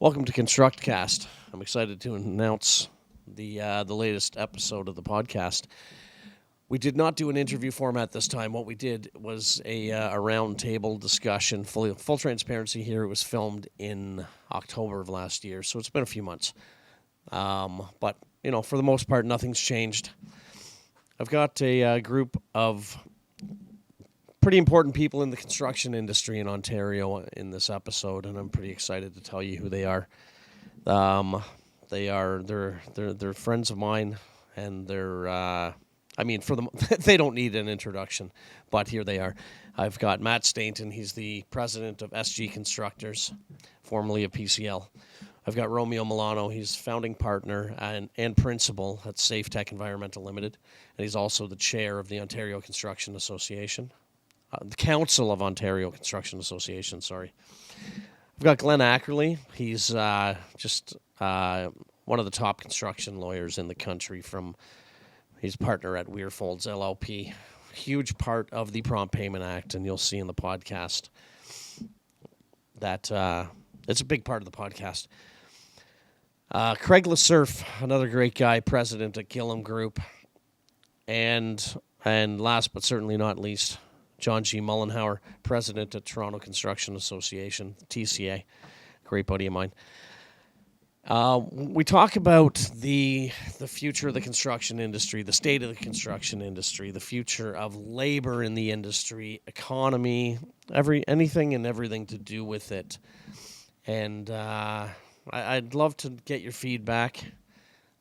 Welcome to CROD-Cast. I'm excited to announce the latest episode of the podcast. We did not do an interview format this time. What we did was a round table discussion. Full transparency here. It was filmed in October of last year, so it's been a few months. But, you know, for the most part, nothing's changed. I've got a group of pretty important people in the construction industry in Ontario in this episode, and I'm pretty excited to tell you who they are. They're friends of mine, and they're they don't need an introduction, but here they are. I've got Matt Stainton. He's the president of SG Constructors, formerly of PCL. I've got Romeo Milano. He's founding partner and principal at Safe Tech Environmental Limited, and he's also the chair of the Ontario Construction Association. The Council of Ontario Construction Association, sorry. I've got Glenn Ackerley. He's one of the top construction lawyers in the country. He's partner at Weirfolds LLP. Huge part of the Prompt Payment Act, and you'll see in the podcast that it's a big part of the podcast. Craig Lesurf, another great guy, president at Gillum Group. And last but certainly not least, John G. Mollenhauer, president at Toronto Construction Association, TCA, great buddy of mine. We talk about the future of the construction industry, the state of the construction industry, the future of labor in the industry, economy, anything and everything to do with it. And I'd love to get your feedback.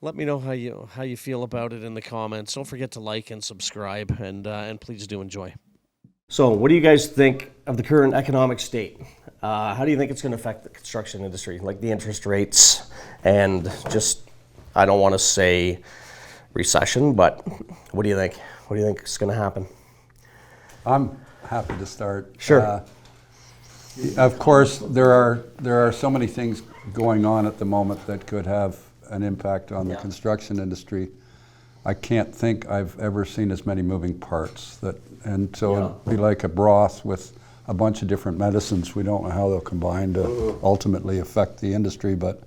Let me know how you feel about it in the comments. Don't forget to like and subscribe, and please do enjoy. So what do you guys think of the current economic state? How do you think it's going to affect the construction industry, like the interest rates and just, I don't want to say recession, but what do you think? What do you think is going to happen? I'm happy to start. Sure. Of course, there are so many things going on at the moment that could have an impact on the construction industry. I can't think I've ever seen as many moving parts it'd be like a broth with a bunch of different medicines. We don't know how they'll combine to ultimately affect the industry, but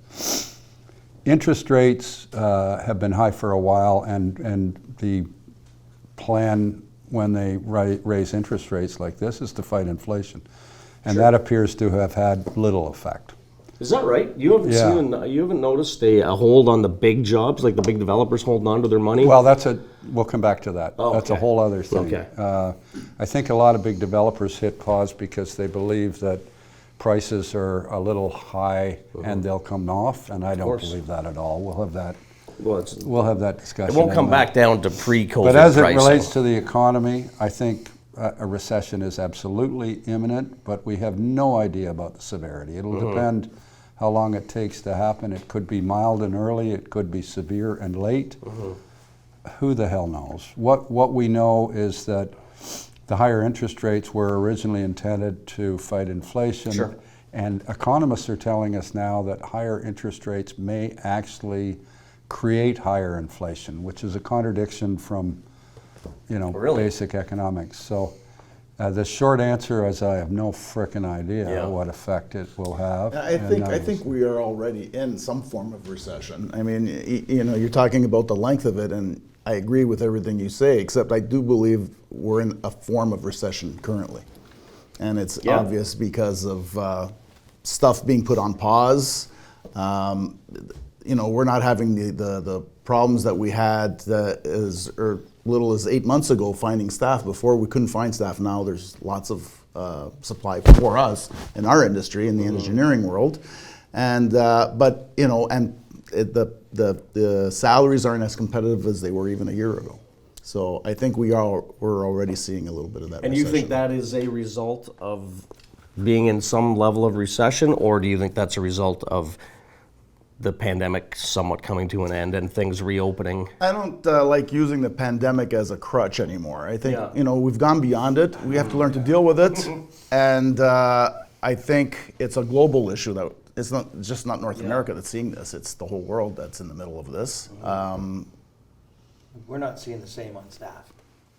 interest rates have been high for a while, and the plan when they raise interest rates like this is to fight inflation, and that appears to have had little effect. Is that right? You haven't noticed a hold on the big jobs, like the big developers holding on to their money? Well, we'll come back to that. Oh, that's a whole other thing. Okay. I think a lot of big developers hit pause because they believe that prices are a little high and they'll come off, and I don't believe that at all. We'll have that discussion. It won't come back down to pre-COVID But as pricing. it relates to the economy, I think a recession is absolutely imminent, but we have no idea about the severity. It'll depend how long it takes to happen. It could be mild and early, it could be severe and late. Who the hell knows? What we know is that the higher interest rates were originally intended to fight inflation. Sure. And economists are telling us now that higher interest rates may actually create higher inflation, which is a contradiction from basic economics. So the short answer is I have no frickin' idea what effect it will have. I think we are already in some form of recession. I mean, you're talking about the length of it, and I agree with everything you say, except I do believe we're in a form of recession currently. And it's obvious because of stuff being put on pause. We're not having the problems that we had as little as 8 months ago finding staff. Before we couldn't find staff. Now there's lots of supply for us in our industry, in the engineering world, and the salaries aren't as competitive as they were even a year ago. So I think we're already seeing a little bit of that. And recession. you think that is a result of being in some level of recession, or do you think that's a result of the pandemic somewhat coming to an end and things reopening? I don't like using the pandemic as a crutch anymore. I think we've gone beyond it. We have to learn to deal with it, and I think it's a global issue. That it's not North America that's seeing this. It's the whole world that's in the middle of this. We're not seeing the same on staff.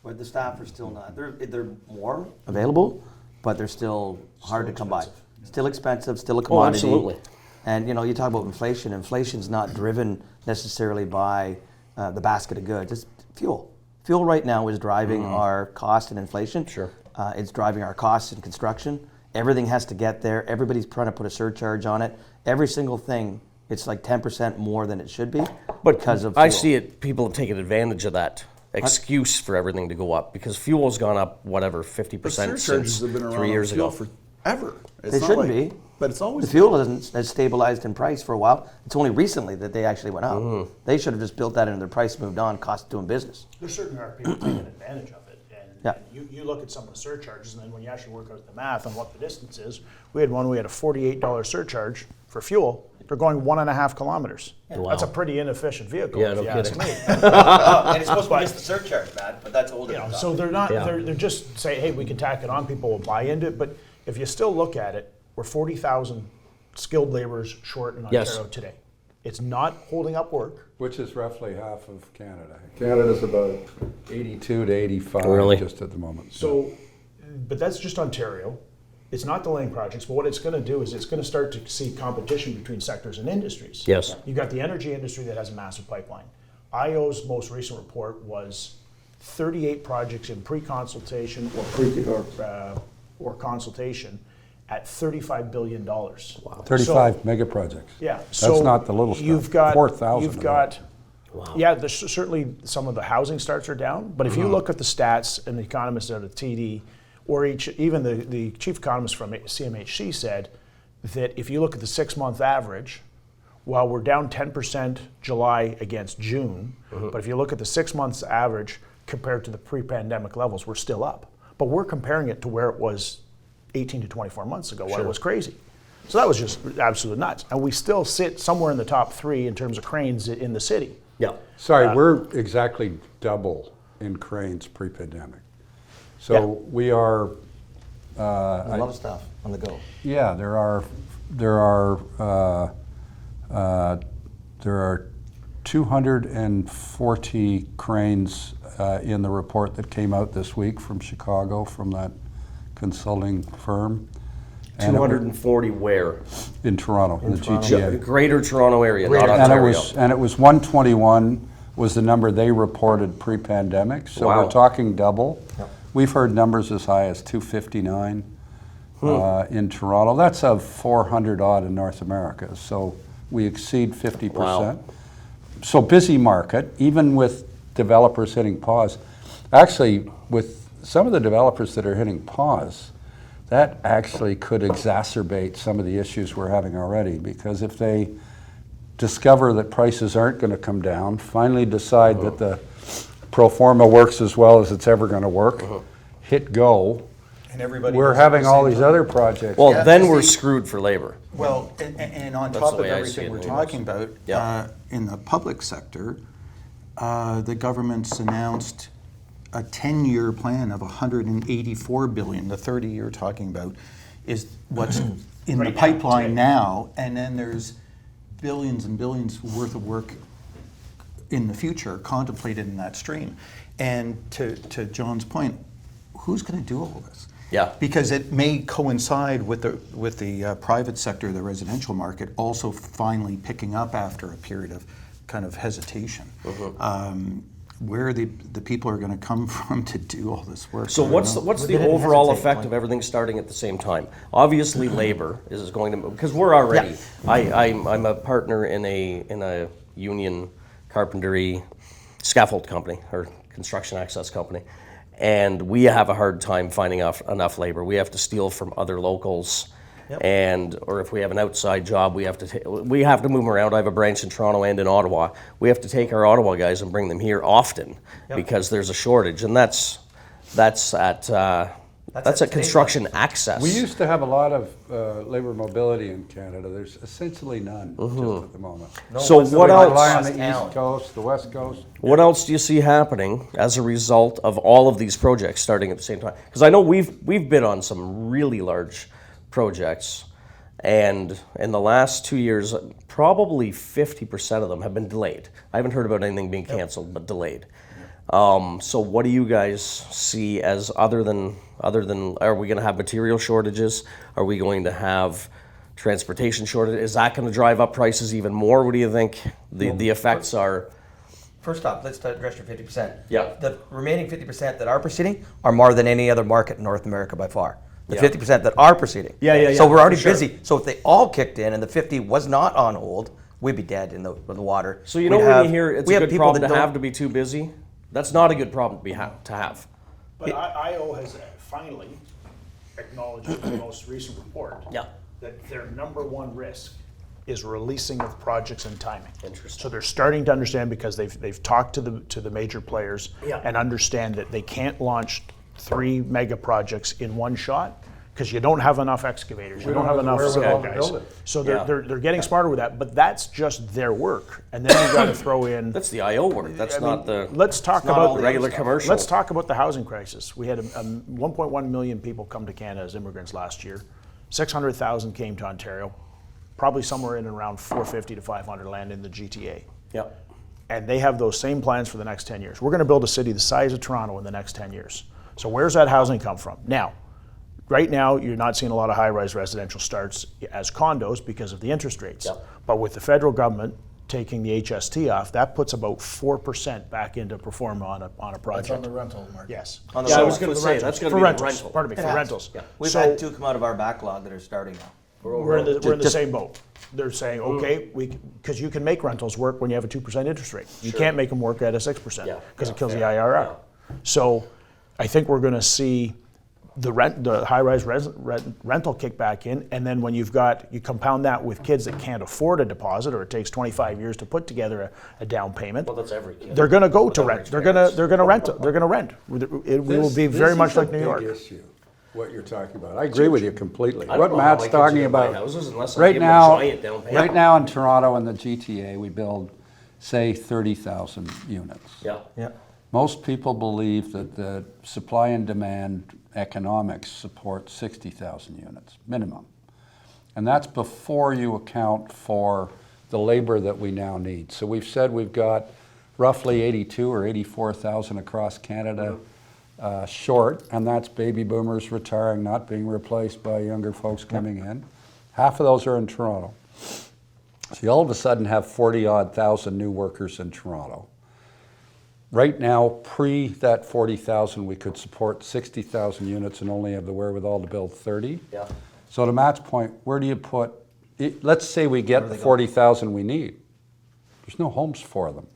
Where the staff are still not. They're more available, but they're still hard to come by. Still expensive. Still a commodity. Oh, absolutely. And you talk about inflation. Inflation's not driven necessarily by the basket of goods. It's fuel. Fuel right now is driving our cost and inflation. Sure. It's driving our costs in construction. Everything has to get there. Everybody's trying to put a surcharge on it. Every single thing, it's like 10% more than it should be because of fuel. I see it, people have taken advantage of that excuse for everything to go up because fuel's gone up, whatever, 50% But surcharges since have been around 3 years on fuel ago. forever. They shouldn't be. But it's always The fuel has stabilized in price for a while. It's only recently that they actually went up. They should have just built that into their price, moved on, cost of doing business. There certainly are people taking advantage of it. And Yeah. you look at some of the surcharges, and then when you actually work out the math on what the distance is, we had a $48 surcharge for fuel. They're going 1.5 kilometers. Wow. That's a pretty inefficient vehicle, Yeah, if no you ask kidding. me. And it's supposed to be just the surcharge, Matt, but that's a whole different So they're not. Yeah. They're just say, hey, we can tack it on. People will buy into it. But if you still look at it, we're 40,000 skilled laborers short in Yes. Ontario today. It's not holding up work. Which is roughly half of Canada. Canada's about 82 to 85 Really? just at the moment. So, but that's just Ontario. It's not delaying projects, but what it's going to do is it's going to start to see competition between sectors and industries. Yes. You've got the energy industry that has a massive pipeline. IO's most recent report was 38 projects in pre-consultation or consultation at $35 billion. Wow. 35 mega projects. Yeah, That's so not the little stuff. You've got 4,000 You've of got. Wow. Yeah, there's certainly some of the housing starts are down, but if you look at the stats and the economists out of TD, or even the chief economist from CMHC said that if you look at the 6-month average, while we're down 10% July against June, but if you look at the 6 months average compared to the pre-pandemic levels, we're still up. But we're comparing it to where it was 18 to 24 months ago, when it was crazy. So that was just absolute nuts. And we still sit somewhere in the top 3 in terms of cranes in the city. Yeah. Sorry, we're exactly double in cranes pre-pandemic. So we are. A lot of stuff on the go. Yeah, there are 240 cranes in the report that came out this week from Chicago from that consulting firm. And 240 where? in Toronto, in the Toronto. GTA. Greater Toronto area, not And Ontario. it was 121 was the number they reported pre-pandemic. So Wow. we're talking double. We've heard numbers as high as 259 in Toronto. That's of 400 odd in North America. So we exceed 50%. Wow. So busy market, even with developers hitting pause. Actually, with some of the developers that are hitting pause, that actually could exacerbate some of the issues we're having already, because if they discover that prices aren't going to come down, finally decide that the pro forma works as well as it's ever going to work, hit go, And everybody we're does it at having the all same these time. other projects. Well, Yeah, then you we're see- screwed for labor. Well, and on That's top the of way I see everything it we're anyways. talking about, Yeah. in the public sector, the government's announced a 10-year plan of $184 billion. The 30 you're talking about is what's in the Right now, pipeline today. now, and then there's billions and billions worth of work in the future contemplated in that stream. And to John's point, who's going to do all this? Yeah. Because it may coincide with the private sector, the residential market, also finally picking up after a period of kind of hesitation. Where the people are going to come from to do all this work. So I don't what's know. the They didn't overall hesitate, effect like- of everything starting at the same time? Obviously, labor is going to, because we're already. I'm a partner in a union carpentry scaffold company or construction access company, and we have a hard time finding enough labor. We have to steal from other locals. Or if we have an outside job, we have to move them around. I have a branch in Toronto and in Ottawa. We have to take our Ottawa guys and bring them here often because there's a shortage, and that's at today's construction access. We used to have a lot of labor mobility in Canada. There's essentially none just at the moment. So one's what the else? Rely on the Town. East Coast, the West Coast. What else do you see happening as a result of all of these projects starting at the same time? Because I know we've bid on some really large projects, and in the last 2 years, probably 50% of them have been delayed. I haven't heard about anything being canceled, but delayed. So what do you guys see as other than are we going to have material shortages? Are we going to have transportation shortage. Is that going to drive up prices even more? What do you think the effects are? First off, let's address your 50%. Yeah. The remaining 50% that are proceeding are more than any other market in North America by far. The Yeah. 50% that are proceeding. Yeah, So we're already for sure. busy. So if they all kicked in and the 50 was not on hold, we'd be dead in the water. So you know We'd when have- you hear it's we a have good people problem that to don't- have to be too busy, that's not a good problem to have. But IO has finally acknowledged in the most recent report Yeah. that their number one risk is releasing of projects and timing. Interesting. So they're starting to understand because they've talked to the major players Yeah. and understand that they can't launch 3 mega projects in one shot because you don't have enough excavators, you don't have enough wherewithal civil to guys. build it. So Yeah. they're getting smarter with that, but that's just their work. And then you've got to throw in. That's the IO work. That's I mean, not the. Let's talk not all about the regular commercial. Let's talk about the housing crisis. We had 1.1 million people come to Canada as immigrants last year. 600,000 came to Ontario. Probably somewhere in and around 450 to 500 land in the GTA. Yeah. And they have those same plans for the next 10 years. We're going to build a city the size of Toronto in the next 10 years. So where's that housing come from? Now, right now, you're not seeing a lot of high-rise residential starts as condos because of the interest rates. Yep. But with the federal government taking the HST off, that puts about 4% back into Performa on a project. That's on the rental market. Yes. On the Yeah, I rental. was going to For say rentals. that's going For to be rentals. the rental. Pardon me, It for has. rentals. Yeah. We've So- had 2 come out of our backlog that are starting now. We're in the Just- same boat. They're saying, okay, because you can make rentals work when you have a 2% interest rate. You can't make them work at a 6% Yeah, because yeah, it kills the fair. IRR. So I think we're going to see the high-rise rental kick back in, and then when you compound that with kids that can't afford a deposit, or it takes 25 years to put together a down payment. Well, that's every kid. They're going to go to Without rent. They're going to experience. rent. They're going to rent. It will be very much like New York. This is a big issue, what you're talking about. I agree with you completely. I don't What know how Matt's my kids talking are gonna buy about, houses unless I right give them a now, giant down payment. right now in Toronto and the GTA, we build, say, 30,000 units. Yeah. Yeah. Most people believe that the supply and demand economics support 60,000 units, minimum. And that's before you account for the labor that we now need. So we've said we've got roughly 82 or 84,000 across Canada short, and that's baby boomers retiring, not being replaced by younger folks coming in. Half of those are in Toronto. So you all of a sudden have 40-odd thousand new workers in Toronto. Right now, pre that 40,000, we could support 60,000 units and only have the wherewithal to build 30. Yeah. So to Matt's point, where do you put, let's say we get the 40,000 we need. There's no homes for them.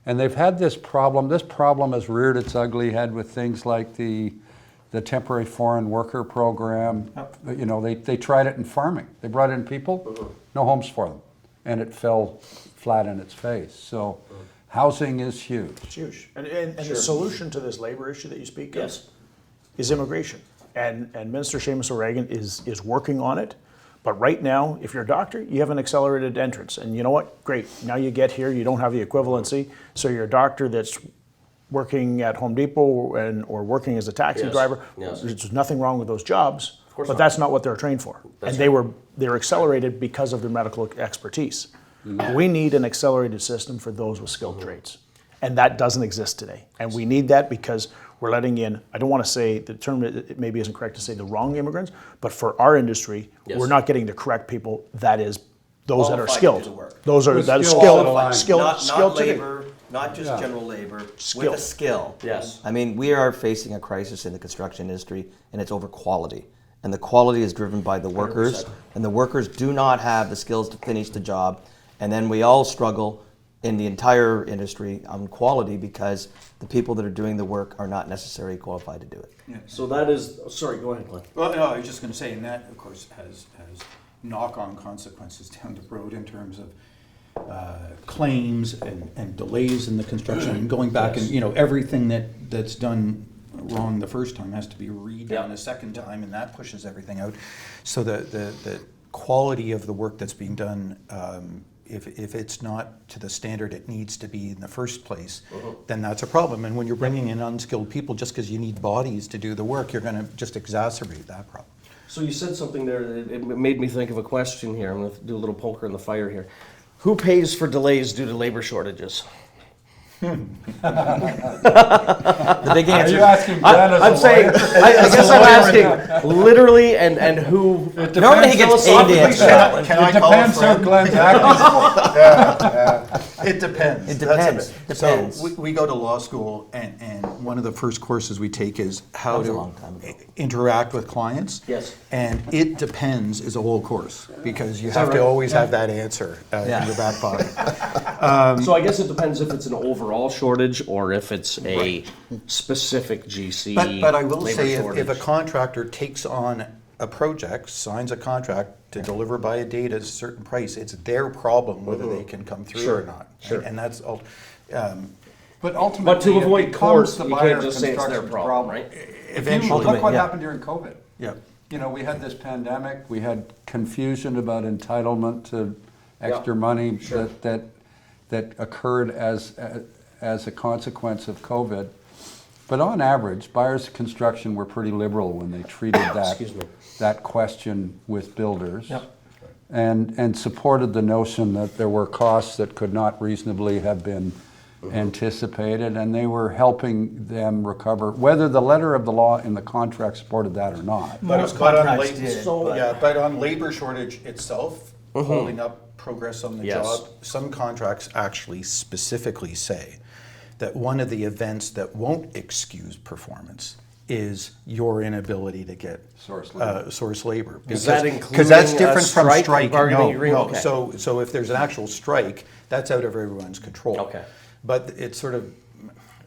And they've had this problem. This problem has reared its ugly head with things like the temporary foreign worker program. You know, they tried it in farming. They brought in people, no homes for them. And it fell flat in its face. So housing is huge. It's huge. And the solution to this labor issue that you speak of Yes. is immigration. And Minister Seamus O'Regan is working on it. But right now, if you're a doctor, you have an accelerated entrance. And you know what? Great. Now you get here, you don't have the equivalency. So you're a doctor that's working at Home Depot or working as a taxi Yes. driver. Yes. There's nothing wrong with those jobs, course but not. that's not what they're trained for. That's And they're accelerated because of their medical expertise. We need an accelerated system for those with skilled trades. And that doesn't exist today. And we need that because we're letting in, I don't want to say, the term it maybe isn't correct to say the wrong immigrants, but for our industry, Yes. we're not getting the correct people, that is, those that are Qualified to skilled. do the work. That is skilled skilled, aligned. skilled, Not skilled today. labor, not just general labor, Skill. with a skill. Yes. I mean, we are facing a crisis in the construction industry, and it's over quality. And the quality is driven by the workers, 100%. and the workers do not have the skills to finish the job. And then we all struggle in the entire industry on quality because the people that are doing the work are not necessarily qualified to do it. So that is. Sorry, go ahead, Glenn. Well, no, I was just going to say, and that, of course, has knock-on consequences down the road in terms of claims and delays in the construction, and going back and, you know, everything that's done wrong the first time has to be redone Yeah. a second time, and that pushes everything out. So the quality of the work that's being done, if it's not to the standard it needs to be in the first place, then that's a problem. And when you're bringing in unskilled people just because you need bodies to do the work, you're going to just exacerbate that problem. So you said something there that it made me think of a question here. I'm going to do a little poker in the fire here. Who pays for delays due to labor shortages? The big answer. Are you asking Glenn as I'm a saying, lawyer? I guess I'm asking literally and who. Normally he gets paid to answer that one. Can I It call a depends how friend? Glenn's acting. It depends. It That's depends. it. Depends. So we go to law school, and one of the first courses we take is how That was a to long time ago. interact with clients. Yes. And it depends is a whole course, because you have to always have that answer in your back pocket. So I guess it depends if it's an overall shortage or if it's a specific GC. But I will labor say, shortage. if a contractor takes on a project, signs a contract to deliver by a date at a certain price, it's their problem whether they can come through Sure, or not. sure. And that's all. But ultimately, But to it avoid becomes court, the you buyer can't of just say it's their construction's problem, right? Eventually, Look what yeah. happened during COVID. yeah. You know, we had this pandemic, we had confusion about entitlement to extra money that occurred as a consequence of COVID. But on average, buyers of construction were pretty liberal when they treated Excuse me. that question with builders. Yep. And supported the notion that there were costs that could not reasonably have been anticipated, and they were helping them recover, whether the letter of the law in the contract supported that or not. Most But on contracts labor, did, so- but- yeah, but on labor shortage itself, holding up progress on the Yes. job, some contracts actually specifically say that one of the events that won't excuse performance is your inability to get source labor. Is that Because that's including a different from strike, strike. bargaining No, agreement? no. Okay. So if there's an actual strike, that's out of everyone's control. Okay. But it's sort of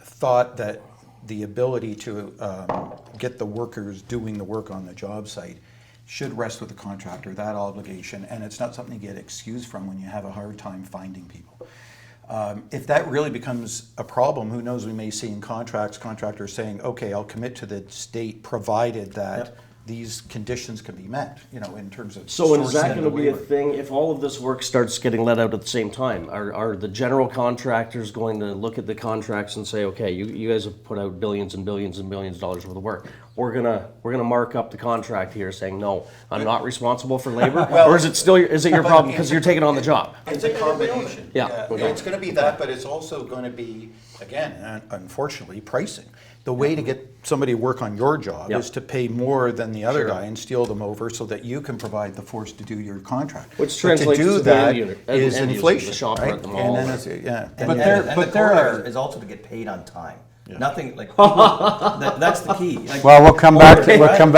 thought that the ability to get the workers doing the work on the job site should rest with the contractor, that obligation, and it's not something you get excused from when you have a hard time finding people. If that really becomes a problem, who knows, we may see in contractors saying, okay, I'll commit to the state provided that these conditions can be met, you know, in terms of So is that sourcing going the to be a labor. thing if all of this work starts getting let out at the same time? Are the general contractors going to look at the contracts and say, okay, you guys have put out billions and billions and billions of dollars worth of work. We're gonna mark up the contract here, saying no, I'm not responsible for labor, or is it your problem because you're taking on the job? It's a combination. Yeah, okay. It's going to be that, but it's also going to be, again, unfortunately, pricing. The way to get somebody to work on your job Yep. is to pay more than the other guy and steal them over so that you can provide the force to do your contract. Which But translates to do to the that end user- is end user, the inflation, shopper right? at the mall. And then it's, yeah. And, But and- there- and but the there core are- is also to get paid on time. Nothing like that's the key. Like, Well, we'll come back to that. We'll come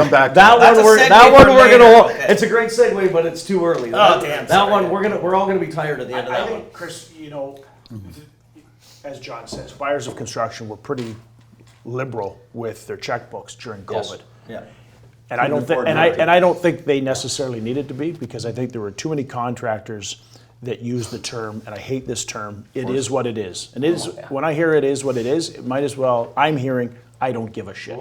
back to That That's one a we're segue that one for we're later. gonna. Okay. It's a great segue, but it's too early. Oh, damn, That sorry. one we're all gonna be tired at the end of I that one. think, Chris, you know, as John says, buyers of construction were pretty liberal with their checkbooks during Yes. COVID. yeah. And I don't think, afford and not to. I don't think they necessarily needed to be, because I think there were too many contractors that use the term, and I hate this term, it is what it is. And it is, when I hear it is what it is, it might as well, I'm hearing, I don't give a shit.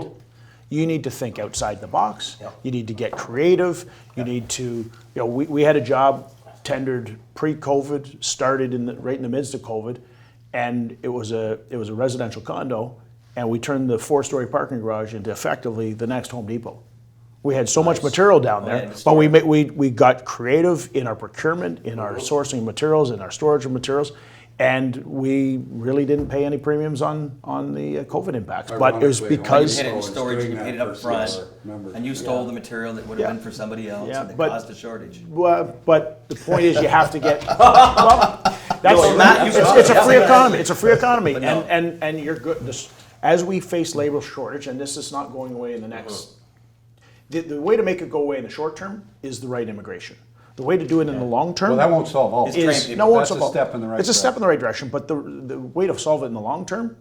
You need to think outside the box. You need to get creative. You need to, you know, we had a job tendered pre-COVID, started right in the midst of COVID, and it was a residential condo, and we turned the 4-story parking garage into effectively the next Home Depot. We had so much material down there, and but we got creative in our procurement, in our sourcing of materials, in our storage of materials, and we really didn't pay any premiums on the COVID impacts. But it was Ironically, because You paid it in was storage, doing you that paid it up for front, smaller members. and you stole the material that would have Yeah. been for somebody else, Yeah, and it but- caused a shortage. Well, but the point is, you have to get. Well, that's No, Matt, you it's a got it. free Yeah. economy. It's a free economy, But no. and you're good. As we face labor shortage, and this is not going away in the next. The way to make it go away in the short term is the right immigration. The way to do it in the long term. Well, that won't solve all. Is train is people. no one's That's a step in the right It's a step in the right direction, but the way to solve it in the long term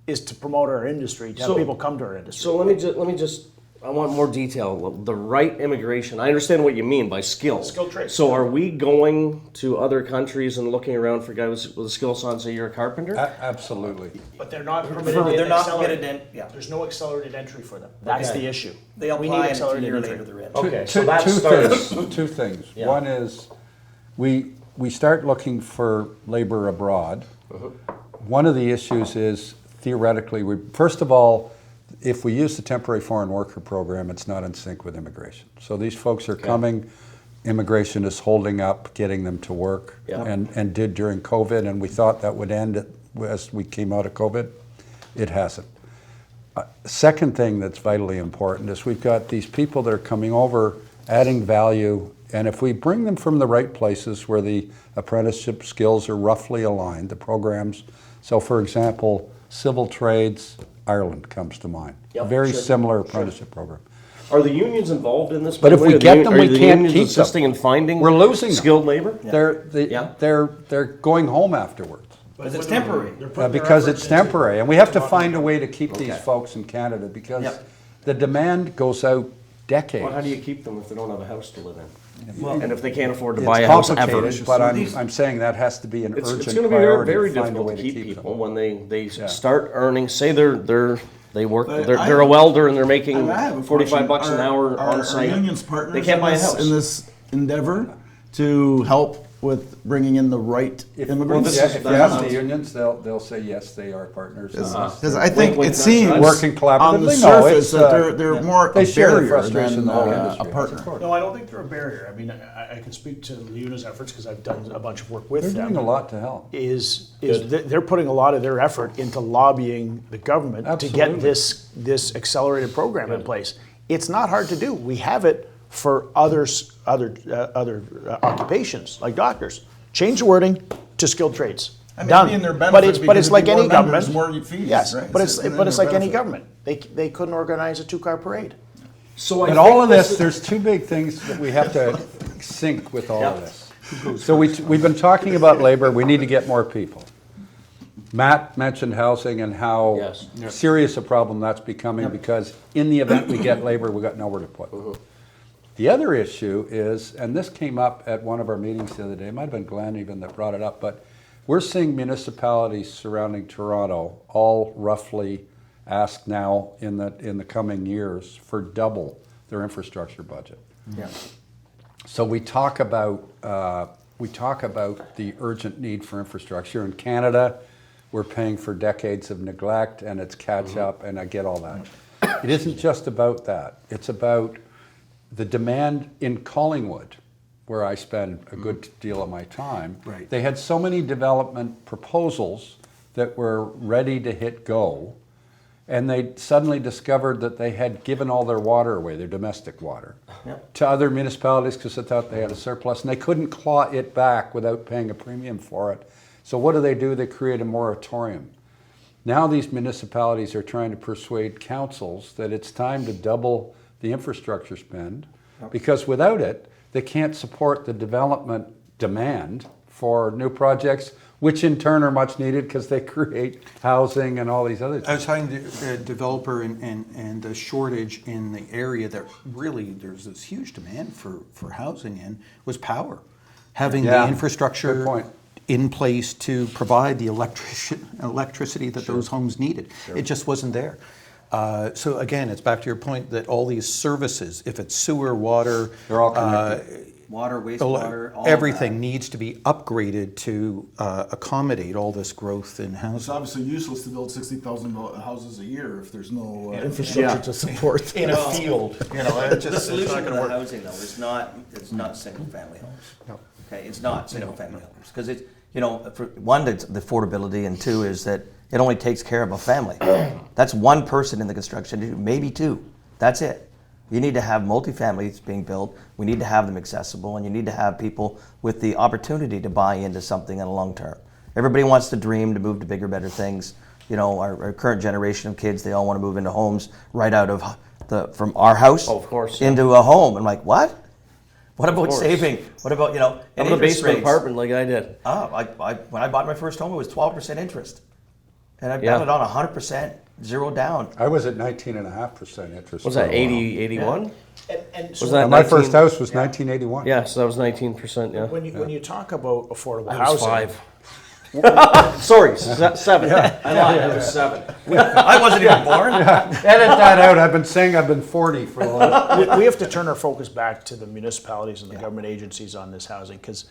is to promote our industry, to have So- people come to our industry. So let me just. I want more detail. The right immigration. I understand what you mean by skills. Skilled trade. So are we going to other countries and looking around for guys with a skill set and say you're a carpenter? Absolutely. But they're not permitted. They're not accelerated- permitted in- yeah. There's no accelerated entry for them. That's Okay. the issue. They We apply, need and a accelerated year entry. later they're in. Okay, so that two starts. things. Two things. One is we start looking for labor abroad. One of the issues is theoretically, first of all, if we use the temporary foreign worker program, it's not in sync with immigration. So these folks are coming, immigration is holding up getting them to work, Yeah. and did during COVID, and we thought that would end at as we came out of COVID. It hasn't. Second thing that's vitally important is we've got these people that are coming over, adding value, and if we bring them from the right places where the apprenticeship skills are roughly aligned, the programs, so for example, civil trades, Ireland comes to mind. Yep, A very sure, sure apprenticeship program. Are the unions involved in this? But if we get them, we can't keep them. Assisting in finding We're losing them. skilled labor? They're going home afterwards. Because it's temporary. Because it's temporary, and we have to find a way to keep these folks in Canada because Yep. the demand goes out decades. Well, how do you keep them if they don't have a house to live in? And if they can't afford to It's buy a house ever? complicated, but I'm saying that has to be an It's urgent going to be very, priority very to find a difficult way to to keep keep people them. when they start earning. Say they work. But They're a welder and they're making I have a $45 question. an hour Are on site. unions partners They can't buy a house. in this endeavor to help with bringing in the right immigrants? If you ask the unions, they'll say yes, they are partners. in this. Because I think Wink, it wink, seems nudge, Working collaboratively? on the No, surface it's, that they're more they a share the barrier frustration than the whole a industry has, partner. of course. No, I don't think they're a barrier. I mean, I can speak to Leona's efforts because I've done a bunch of work with They're them. doing a lot to help. They're putting a lot of their effort into lobbying the government to get Absolutely. this accelerated program in place. It's not hard to do. We have it for other occupations like doctors. Change the wording to skilled trades. I mean, Done. it'd be in their benefit But it's because like it'd be any more members, government. more fees, Yes, right? but It's in it's their like any benefit. government. They couldn't organize a 2-car parade. So But all of this, there's two big things that we have to sync with all of this. So we've been talking about labor, we need to get more people. Matt mentioned housing and how Yes. serious a problem that's becoming because in the event we get labor, we got nowhere to put. The other issue is, and this came up at one of our meetings the other day, it might have been Glenn even that brought it up, but we're seeing municipalities surrounding Toronto all roughly ask now in the coming years for double their infrastructure budget. Yeah. So we talk about the urgent need for infrastructure. In Canada, we're paying for decades of neglect and it's catch up, and I get all that. It isn't just about that. It's about the demand in Collingwood, where I spend a good deal of my time. Right. They had so many development proposals that were ready to hit go, and they suddenly discovered that they had given all their water away, their domestic water, to other municipalities because they thought they had a surplus, and they couldn't claw it back without paying a premium for it. So what do? They create a moratorium. Now these municipalities are trying to persuade councils that it's time to double the infrastructure spend, because without it, they can't support the development demand for new projects, which in turn are much needed because they create housing and all these other things. I was talking to a developer and the shortage in the area that really there's this huge demand for housing in was power. Having Yeah, the good infrastructure point. in place to provide the electricity that those homes needed. It just wasn't there. So again, it's back to your point that all these services, if it's sewer, water, They're all connected. Water, wastewater, all everything needs to be upgraded to accommodate all this growth in It's housing. obviously useless to build 60,000 houses a year if there's no infrastructure to support. In a field, you know, it The just, it's solution not to gonna the work. housing though is not single family homes. No. Okay, it's not single family homes because it's, you know, for one, it's the affordability, and two is that it only takes care of a family. That's one person in the construction, maybe two. That's it. You need to have multifamilies being built. We need to have them accessible, and you need to have people with the opportunity to buy into something in the long term. Everybody wants to dream to move to bigger, better things. You know, our current generation of kids, they all want to move into homes right out of from our house Oh, of course, yeah. into a home. I'm like, what? What about saving? What about, you know, I'm in a interest basement rates? apartment like I did. When I bought my first home, it was 12% interest. And I've Yeah. done it on 100%, zero down. I was at 19.5% interest. Was for a that while. 80, 81? And so Was that My 19 first house was 1981. Yeah, so that was 19%, yeah. when you talk about affordable I was housing, 5. Sorry, 7. I lied, I was 7. I wasn't even born. Edit that out. I've been saying I've been 40 for a long we have to turn our focus back to the municipalities and the government agencies on this housing, because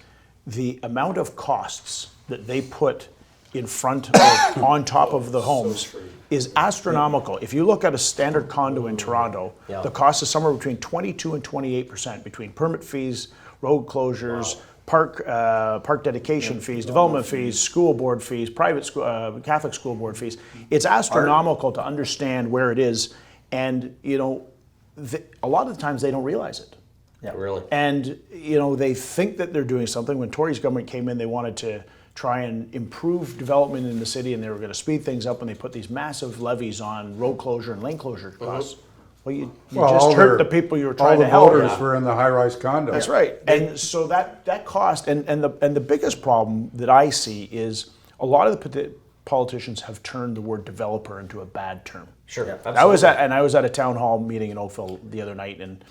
the amount of costs that they put in front of, on top of the homes is astronomical. If you look at a standard condo in Toronto, the cost is somewhere between 22 and 28% between permit fees, road closures, park dedication fees, development fees, school board fees, private school, Catholic school board fees. It's astronomical to understand where it is, and a lot of the times they don't realize it. Yeah, really. And they think that they're doing something. When Tory's government came in, they wanted to try and improve development in the city, and they were going to speed things up, and they put these massive levies on road closure and lane closure costs. Well, you just hurt the people you were trying to help. All the voters were in the high-rise condos. That's right. And so that cost, and the biggest problem that I see is a lot of the politicians have turned the word developer into a bad term. Sure. Yeah, I was at a town hall meeting in Oakville the other night, and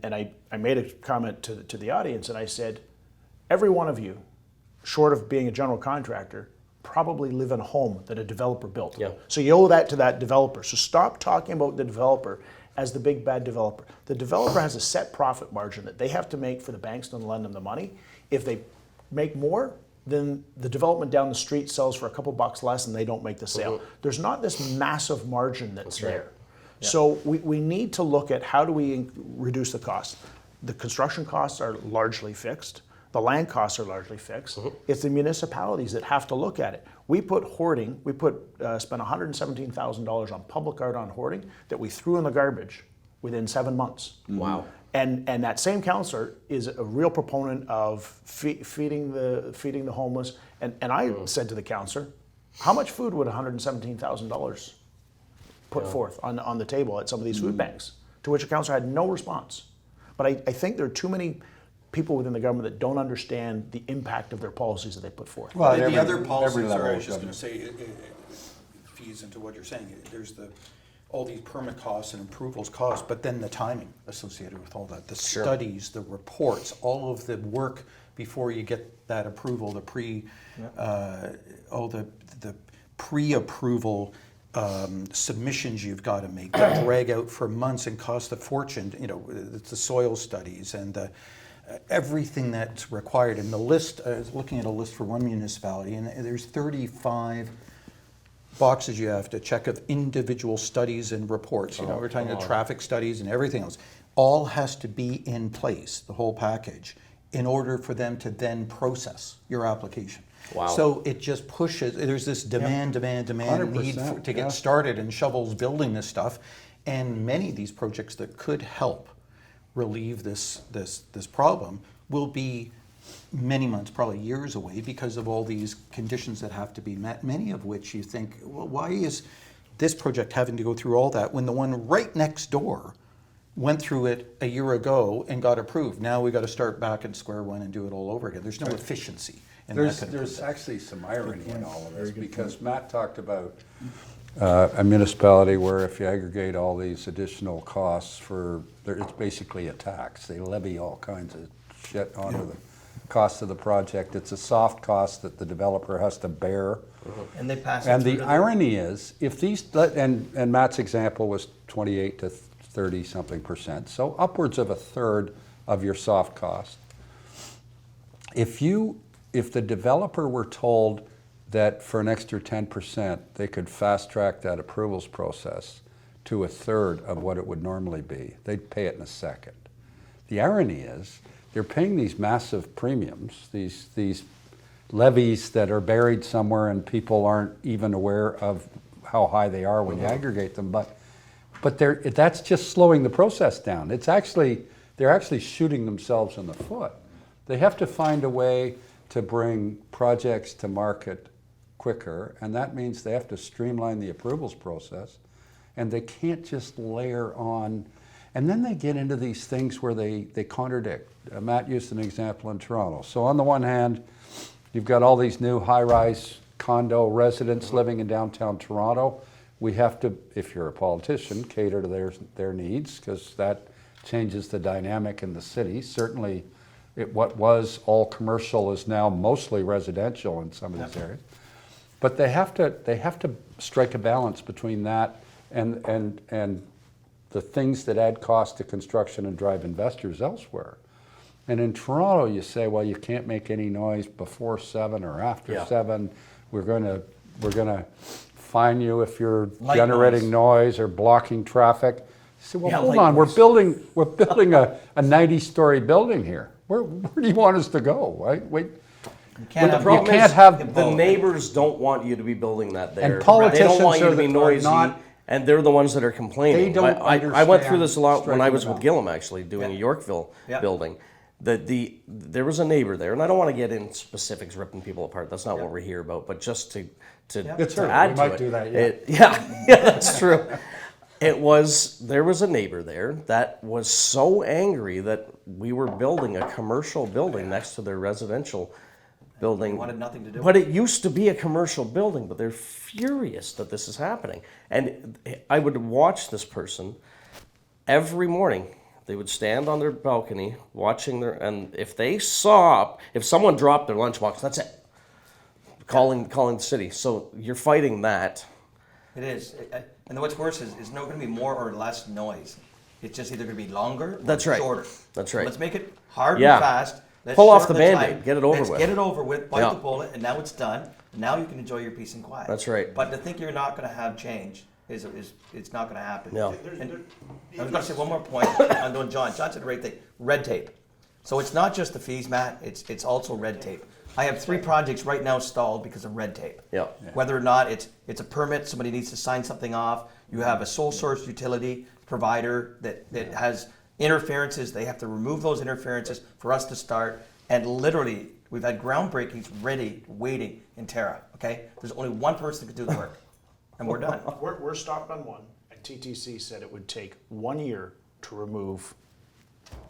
I made a comment to the audience, and I said, every one of you, short of being a general contractor, probably live in a home that a developer built. Yeah. So you owe that to that developer. So stop talking about the developer as the big bad developer. The developer has a set profit margin that they have to make for the banks to lend them the money. If they make more, then the development down the street sells for a couple bucks less and they don't make the sale. There's not this massive margin that's there. Yeah. So we need to look at how do we reduce the costs. The construction costs are largely fixed. The land costs are largely fixed. It's the municipalities that have to look at it. We put hoarding, spent $117,000 on public art on hoarding that we threw in the garbage within 7 months. Wow. And that same councillor is a real proponent of feeding the homeless. And I said to the councillor, how much food would $117,000 put forth on the table at some of these food banks? To which the councillor had no response. But I think there are too many people within the government that don't understand the impact of their policies that they put forth. Well, the other policies, sorry, I was just going to say, it feeds into what you're saying. There's all these permit costs and approvals costs, but then the timing associated with all that, the studies, the reports, all of the work before you get that approval, the pre-approval submissions you've got to make that drag out for months and cost a fortune. The soil studies and everything that's required. And the list, I was looking at a list for one municipality, and there's 35 boxes you have to check of individual studies and reports. We're talking about traffic studies and everything else. All has to be in place, the whole package, in order for them to then process your application. Wow. So it just pushes, there's this demand need to get started, and shovels building this stuff. And many of these projects that could help relieve this problem will be many months, probably years away, because of all these conditions that have to be met, many of which you think, well, why is this project having to go through all that when the one right next door went through it a year ago and got approved? Now we got to start back at square one and do it all over again. There's no efficiency in that kind of There's process. actually some irony in all of this, because Matt talked about a municipality where if you aggregate all these additional costs it's basically a tax. They levy all kinds of shit onto the cost of the project. It's a soft cost that the developer has to bear. And they pass it And through the irony is, if these, and Matt's example was 28 to 30 something percent, so upwards of a third of your soft cost. If the developer were told that for an extra 10%, they could fast track that approvals process to a third of what it would normally be, they'd pay it in a second. The irony is, they're paying these massive premiums, these levies that are buried somewhere and people aren't even aware of how high they are when you aggregate them, but that's just slowing the process down. They're actually shooting themselves in the foot. They have to find a way to bring projects to market quicker, and that means they have to streamline the approvals process, and they can't just layer on. And then they get into these things where they contradict. Matt used an example in Toronto. So on the one hand, you've got all these new high-rise condo residents living in downtown Toronto. We have to, if you're a politician, cater to their needs, because that changes the dynamic in the city. Certainly, what was all commercial is now mostly residential in some of these areas. But they have to strike a balance between that and the things that add cost to construction and drive investors elsewhere. And in Toronto, you say, well, you can't make any noise before 7 or after 7. We're gonna fine you if you're generating noise or blocking traffic. You say, well, hold on, we're building a 90-story building here. Where do you want us to go? Wait. Can't The have- problem can't is have the both. neighbors don't want you to be building that there. And politicians they don't want you to be are noisy, not- and they're the ones that are complaining. They don't I went through understand this a lot when I striking was the with balance. Gillum, actually, doing a Yorkville Yeah. building. There was a neighbor there, and I don't want to get in specifics, ripping people apart. That's not what we're here about. But just to It's to early. add We to might it, do that, yeah, that's true. There was a neighbor there that was so angry that we were building a commercial building next to their residential building. He wanted nothing to do But it used to be a commercial building, but they're furious that this is happening. And I would watch this person every morning. They would stand on their balcony watching and if someone dropped their lunchbox, that's it. Calling the city. So you're fighting that. It is. And what's worse is not going to be more or less noise. It's just either going to be longer or That's right. shorter. That's right. Let's make it hard Yeah. and fast. Let's Pull off shorten the Band-Aid. time. Get it over Let's with. Get it over with. Bite Yeah. the bullet, and now it's done. Now you can enjoy your peace and quiet. That's right. But to think you're not going to have change is it's not going to happen. No. And I was going to say one more point on doing John. John said the right thing. Red tape. So it's not just the fees, Matt. It's also red tape. I have 3 projects right now stalled because of red tape. Yeah. Whether or not it's a permit, somebody needs to sign something off. You have a sole source utility provider that has interferences. They have to remove those interferences for us to start. And literally, we've had groundbreakings ready, waiting in Terra. Okay, there's only one person that can do the work, and we're done. We're stopped on one, and TTC said it would take 1 year to remove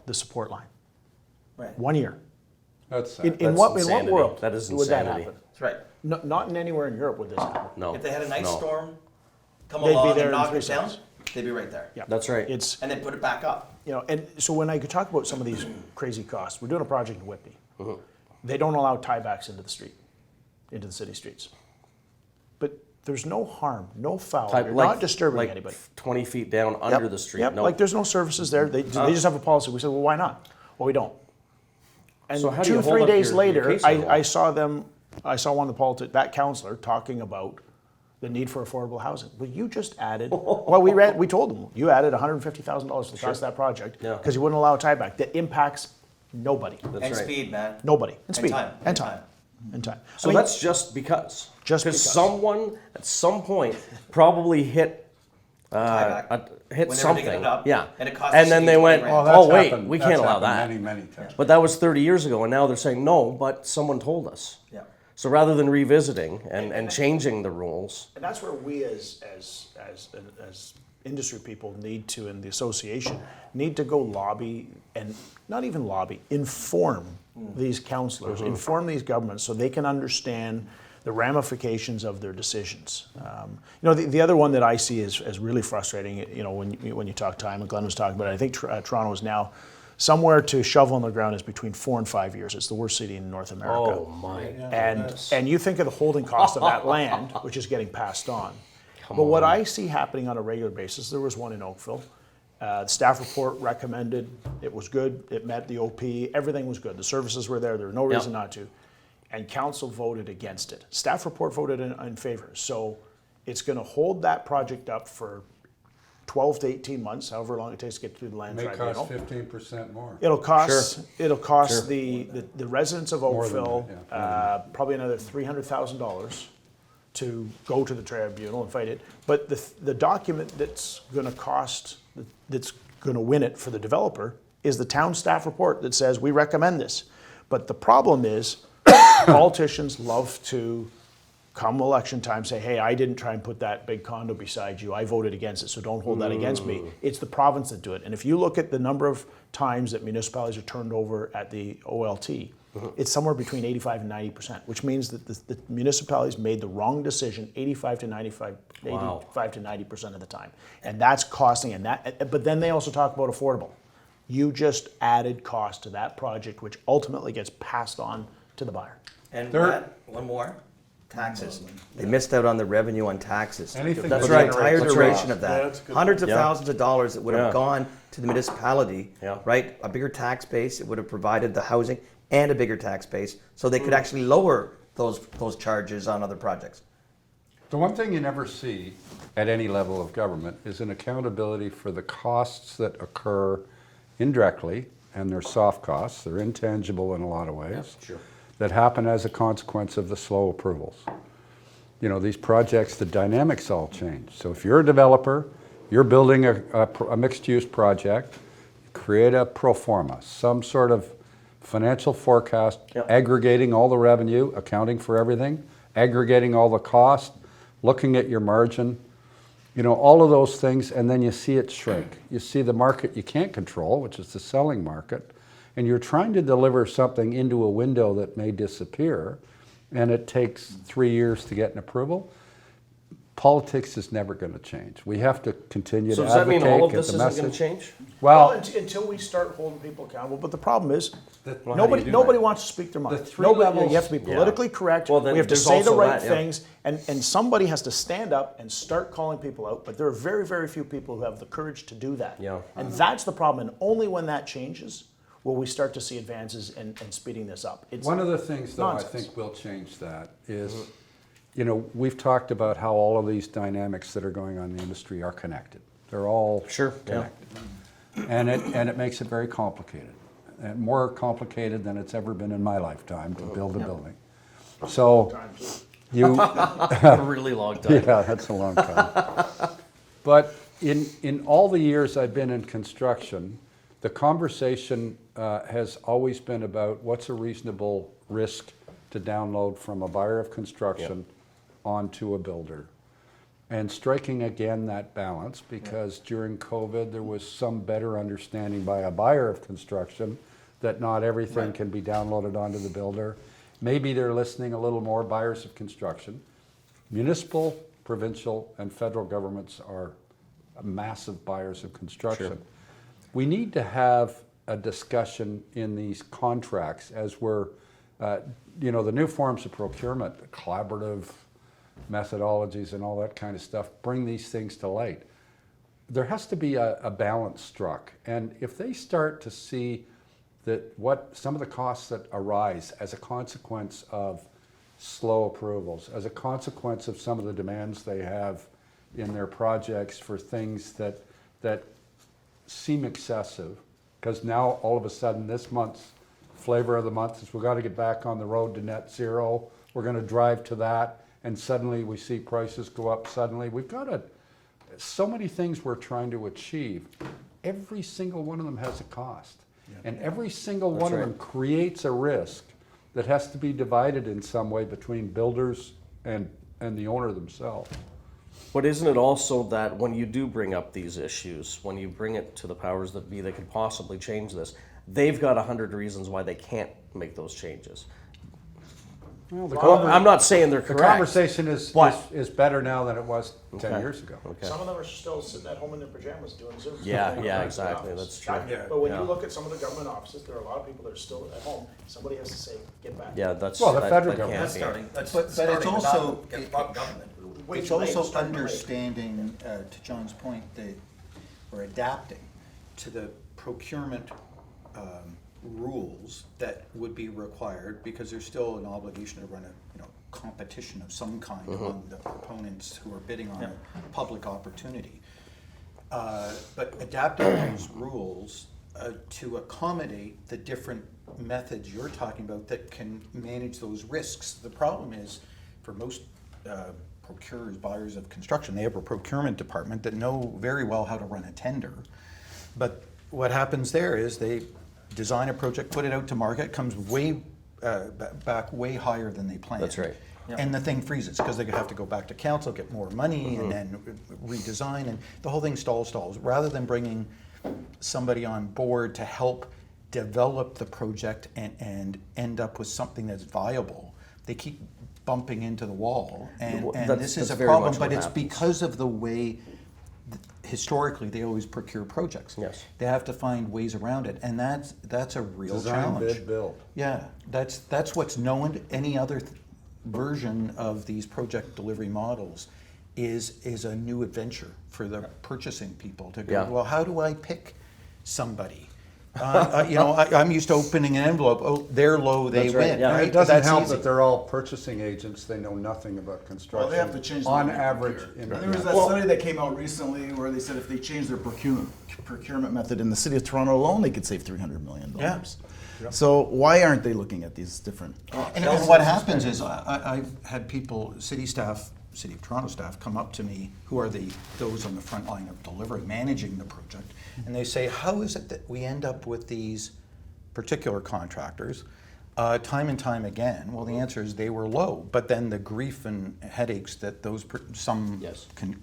the support line. Right. 1 year. That's sad. In That's what insanity. world That is would that insanity. happen? That's right. No, not in anywhere in Europe would this happen. No. If they had a nice no. storm come They'd be along there and in knock 3 it down, seconds. they'd be right there. Yeah. That's right. It's And then put it back up. and so when I could talk about some of these crazy costs, we're doing a project in Whitby. Mm-hmm. They don't allow tiebacks into the street, into the city streets. But there's no harm, no foul. You're not disturbing like anybody. 20 feet down under the street. Yep. No. Like there's no services there. They just have a policy. We said, well, why not? Well, we don't. And So how do you 2, hold 3 up days your later, case on the I saw them. I saw one of that counselor talking about the need for affordable housing. Well, you just added. Well, we told them you added $150,000 to the cost of that project Yeah. because you wouldn't allow a tieback. That impacts nobody. And right. speed, man. Nobody. And And speed. time. And time. And time. So I mean, that's just because. Just because because. someone at some point probably hit Tieback. hit When they were something. digging it up, yeah. and it cost the then city they went, 20 grand. that's wait, happened- we that's can't allow happened that. many times. But that was 30 years ago, and now they're saying no, but someone told us. Yeah. So rather than revisiting and changing the rules, And that's where we as industry people need to, in the association, need to go lobby and not even lobby, inform these councillors, inform these governments so they can understand the ramifications of their decisions. The other one that I see as really frustrating, when you talk time, and Glenn was talking about it, I think Toronto is now somewhere to shovel on the ground is between 4 and 5 years. It's the worst city in North America. oh my. And you think of the holding cost of that land, which is getting passed on. But what I see happening on a regular basis, there was one in Oakville. The staff report recommended, it was good, it met the OP, everything was good. The services were there was no reason not to. And council voted against it. Staff report voted in favor. So it's gonna hold that project up for 12 to 18 months, however long it takes to get through the land May tribunal. cost 15% more. It'll cost Sure. the residents of than Oakville that, probably another $300,000 to go to the tribunal and fight it. But the document that's going to win it for the developer is the town staff report that says we recommend this. But the problem is politicians love to come election time say, hey, I didn't try and put that big condo beside you. I voted against it, so don't hold that against me. It's the province that do it. And if you look at the number of times that municipalities are turned over at the OLT, it's somewhere between 85 and 90%, which means that the municipalities made the wrong decision 85 to 90% of the time. And that's costing, but then they also talk about affordable. You just added cost to that project, which ultimately gets passed on to the buyer. And There- Matt, one more. Taxes. They missed out on the revenue on taxes. Anything That's For right. the entire That's duration right. of that. Yeah, that's a good Hundreds of Yeah. thousands of dollars that would have Yeah. gone to the municipality, Yeah. right? A bigger tax base, it would have provided the housing and a bigger tax base, so they could actually lower those charges on other projects. The one thing you never see at any level of government is an accountability for the costs that occur indirectly and they're soft costs, they're intangible in a lot of ways, that happen as a consequence of the slow approvals. You know, these projects, the dynamics all change. So if you're a developer, you're building a mixed-use project, create a pro forma, some sort of financial forecast, aggregating all the revenue, accounting for everything, aggregating all the cost, looking at your margin, you know, all of those things, and then you see it shrink. You see the market you can't control, which is the selling market, and you're trying to deliver something into a window that may disappear, and it takes 3 years to get an approval. Politics is never going to change. We have to continue So to does that advocate, mean all of get this the isn't going to message. change? Well, until we start holding people accountable. But the problem is, how do nobody you do nobody that? wants to speak their mind. The three Nobody, levels- you have to be politically correct. Well, then we have to there's say the also right that, yeah. things, and somebody has to stand up and start calling people out. But there are very, very few people who have the courage to do that. Yeah. And that's the problem. And only when that changes will we start to see advances and speeding this up. It's one of the things, though, nonsense. I think will change that is, you know, we've talked about how all of these dynamics that are going on in the industry are connected. They're all connected. And it makes it very complicated, and more complicated than it's ever been in my lifetime to build a building. So you, A really long time. yeah, that's a long time. But in all the years I've been in construction, the conversation has always been about what's a reasonable risk to download from a buyer of construction onto a builder. And striking again that balance, because during COVID there was some better understanding by a buyer of construction that not everything can be downloaded onto the builder. Maybe they're listening a little more, buyers of construction. Municipal, provincial, and federal governments are massive buyers of construction. We need to have a discussion in these contracts as we're, you know, the new forms of procurement, the collaborative methodologies and all that kind of stuff, bring these things to light. There has to be a balance struck. And if they start to see that what some of the costs that arise as a consequence of slow approvals, as a consequence of some of the demands they have in their projects for things that seem excessive, because now all of a sudden this month's flavor of the month is we've got to get back on the road to net zero, we're going to drive to that, and suddenly we see prices go up suddenly. We've got so many things we're trying to achieve. Every single one of them has a cost. And every single one of them creates a risk that has to be divided in some way between builders and the owner themselves. But isn't it also that when you do bring up these issues, when you bring it to the powers that be that could possibly change this, they've got 100 reasons why they can't make those changes. Well, I'm not saying they're the correct. conversation is better now than it was 10 years ago. Some of them are still sitting at home in their pajamas doing Zoom. Yeah, exactly. That's true. But when you look at some of the government offices, there are a lot of people that are still at home. Somebody has to say, get back. Yeah, that's Well, the that- federal that can't government. be. But it's also, Way it's too late, also starting late. understanding, to John's point, that we're adapting to the procurement rules that would be required, because there's still an obligation to run a competition of some kind among the proponents who are bidding on a public opportunity. But adapting those rules to accommodate the different methods you're talking about that can manage those risks. The problem is, for most procurers, buyers of construction, they have a procurement department that know very well how to run a tender. But what happens there is they design a project, put it out to market, comes way back way higher than they planned. That's right. And the thing freezes because they have to go back to council, get more money, and then redesign, and the whole thing stalls. Rather than bringing somebody on board to help develop the project and end up with something that's viable, they keep bumping into the wall, and this is that's a very problem. much But what it's happens. because of the way historically they always procure projects. Yes. They have to find ways around it, and that's a real Design, challenge. bid, build. Yeah, that's what's known. Any other version of these project delivery models is a new adventure for the purchasing people to go, Yeah. well, how do I pick somebody? I'm used to opening an envelope. Oh, they're low, they That's right, win. yeah. Right? It doesn't That's help easy. that they're all purchasing agents. They know nothing about construction. Well, they have to change the on way they average. procure. There was that study that came out recently where they said if they changed their procurement method in the city of Toronto alone, they could save $300 million. Yeah. So why aren't they looking at these different? And what happens is I've had people, city of Toronto staff, come up to me who are those on the front line of delivery, managing the project, and they say, how is it that we end up with these particular contractors time and time again? Well, the answer is they were low, but then the grief and headaches that some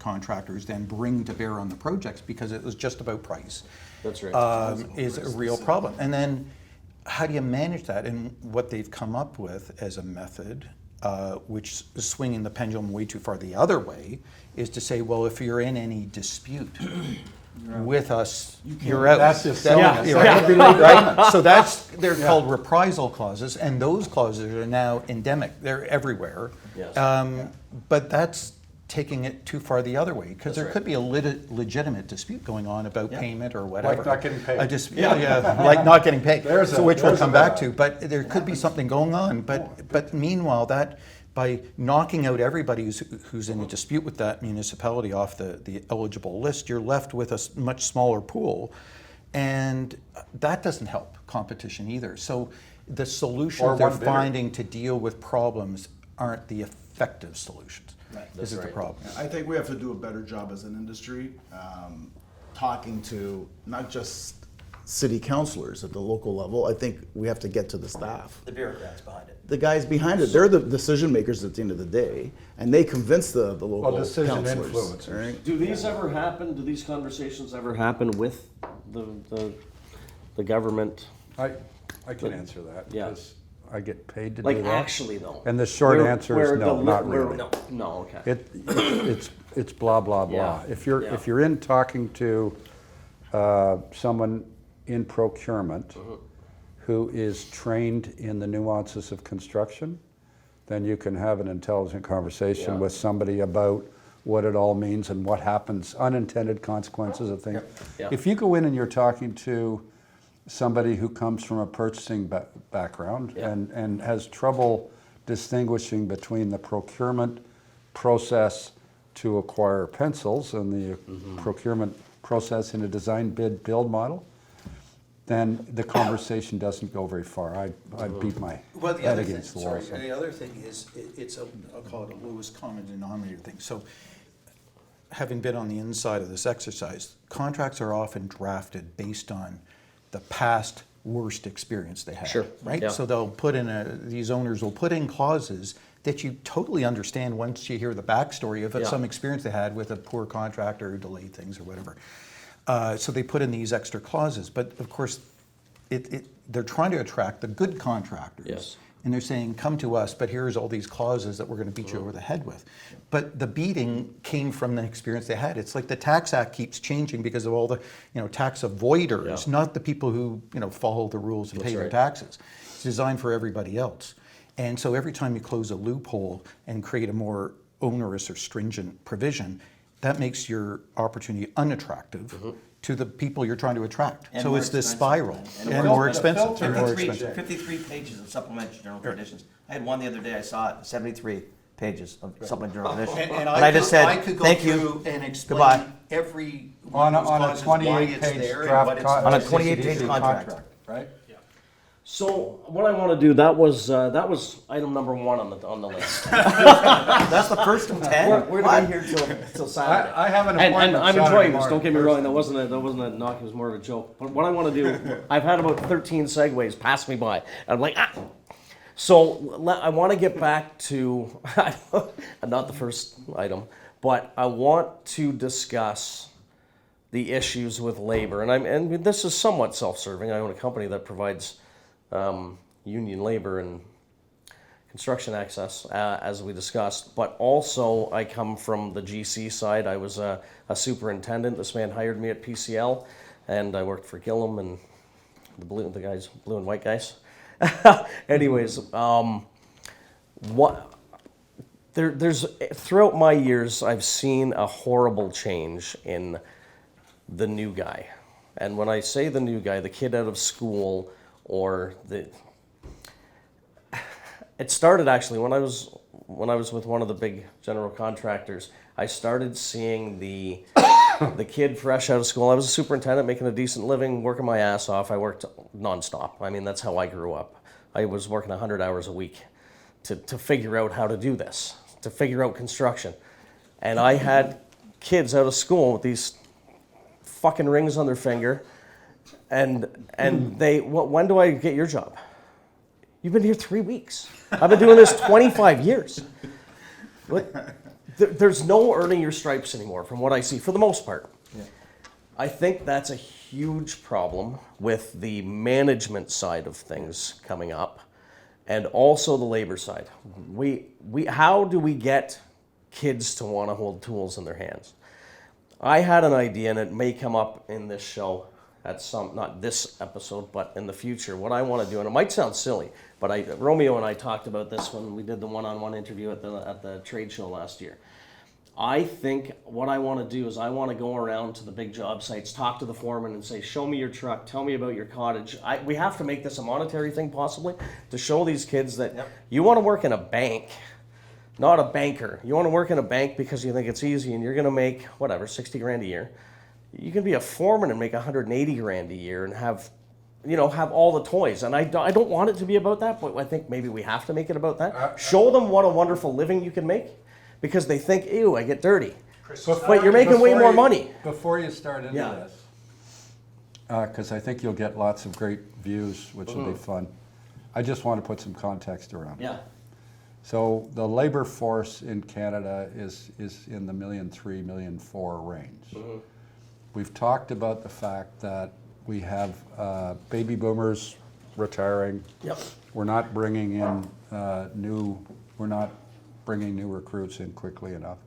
contractors then bring to bear on the projects because it was just about price. That's right. Is a real problem. And then how do you manage that? And what they've come up with as a method, which is swinging the pendulum way too far the other way, is to say, well, if you're in any dispute with us, you're out. That's just right? So they're called reprisal clauses, and those clauses are now endemic. They're everywhere. Yes. But that's taking it too far the other way, because there could be a legitimate dispute going on about payment or whatever. Like not getting paid. Like not getting paid. Which we'll there's come a back bad. to. But there could be something going on. But meanwhile, that by knocking out everybody who's in a dispute with that municipality off the eligible list, you're left with a much smaller pool, and that doesn't help competition either. So the solutions they're finding to deal with problems aren't the effective solutions. This is the problem. I think we have to do a better job as an industry, talking to not just city councilors at the local level. I think we have to get to the staff. The bureaucrats behind it. The guys behind it, they're the decision makers at the end of the day, and they convince the local decision councilors. influencers. Right? Do these ever happen? Do these conversations ever happen with the government? I can answer that Yeah. because I get paid to Like do that. actually though. And the short answer is no, not where- really. No, okay. It's blah blah blah. Yeah, If you're in talking to someone in procurement who is trained in the nuances of construction, then you can have an intelligent conversation with somebody about what it all means and what happens, unintended consequences of things. Yeah. If you go in and you're talking to somebody who comes from a purchasing background and has trouble distinguishing between the procurement process to acquire pencils and the procurement process in a design bid build model, then the conversation doesn't go very far. I beat my head against the wall. So. The other thing is, I'll call it a lowest common denominator thing. So, having been on the inside of this exercise, contracts are often drafted based on the past worst experience they had. Sure. Right? Yeah. So they'll put in these owners will put in clauses that you totally understand once you hear the backstory of some experience they had with a poor contractor who delayed things or whatever. So they put in these extra clauses, but of course, they're trying to attract the good contractors. Yes. And they're saying, come to us, but here's all these clauses that we're going to beat you over the head with. But the beating came from the experience they had. It's like the Tax Act keeps changing because of all the tax avoiders, not the people who follow the rules and pay their taxes. It's designed for everybody else. And so every time you close a loophole and create a more onerous or stringent provision, that makes your opportunity unattractive to the people you're trying to attract. And so more it's this expensive. spiral. And And more more expensive. And more expensive. 53 pages of supplementary general conditions. I had one the other day, I saw it, 73 pages of supplementary general conditions. And I just said, I could go thank through you, and explain goodbye. every On one a of those clauses, why it's 28-page there and draft what it's con- On a not. 28-page contract. right? So what I want to do, that was item number 1 on the list. That's the first of 10? We're gonna be here till Saturday. I have an and appointment I'm Saturday enjoying this. morning, Don't get me wrong. Thursday. That wasn't a knock. It was more of a joke. But what I want to do, I've had about 13 segues pass me by. And I'm like, ah. So I want to get back to not the first item, but I want to discuss the issues with labor. And this is somewhat self-serving. I own a company that provides union labor and construction access, as we discussed, but also I come from the GC side. I was a superintendent. This man hired me at PCL, and I worked for Gillum and the blue and white guys. Anyways, there's throughout my years, I've seen a horrible change in the new guy. And when I say the new guy, the kid out of school, or it started actually when I was with one of the big general contractors. I started seeing the kid fresh out of school. I was a superintendent, making a decent living, working my ass off. I worked nonstop. I mean, that's how I grew up. I was working 100 hours a week to figure out how to do this, to figure out construction. And I had kids out of school with these fucking rings on their finger, and they, when do I get your job? You've been here 3 weeks. I've been doing this 25 years. What? There's no earning your stripes anymore from what I see, for the most part. Yeah. I think that's a huge problem with the management side of things coming up, and also the labor side. How do we get kids to want to hold tools in their hands? I had an idea, and it may come up in this show at some, not this episode, but in the future. What I want to do, and it might sound silly, but Romeo and I talked about this when we did the one-on-one interview at the trade show last year. I think what I want to do is I want to go around to the big job sites, talk to the foreman and say, show me your truck, tell me about your cottage. We have to make this a monetary thing possibly to show these kids that you want to work in a bank, not a banker. You want to work in a bank because you think it's easy and you're going to make, whatever, 60 grand a year. You can be a foreman and make 180 grand a year and have all the toys. And I don't want it to be about that, but I think maybe we have to make it about that. Show them what a wonderful living you can make, because they think, ew, I get dirty. But you're making way more money. Before you start into this, because I think you'll get lots of great views, which will be fun, I just want to put some context around it. Yeah. So the labor force in Canada is in the 1,300,000, 1,400,000 range. We've talked about the fact that we have baby boomers retiring. Yep. We're not bringing in new recruits in quickly enough.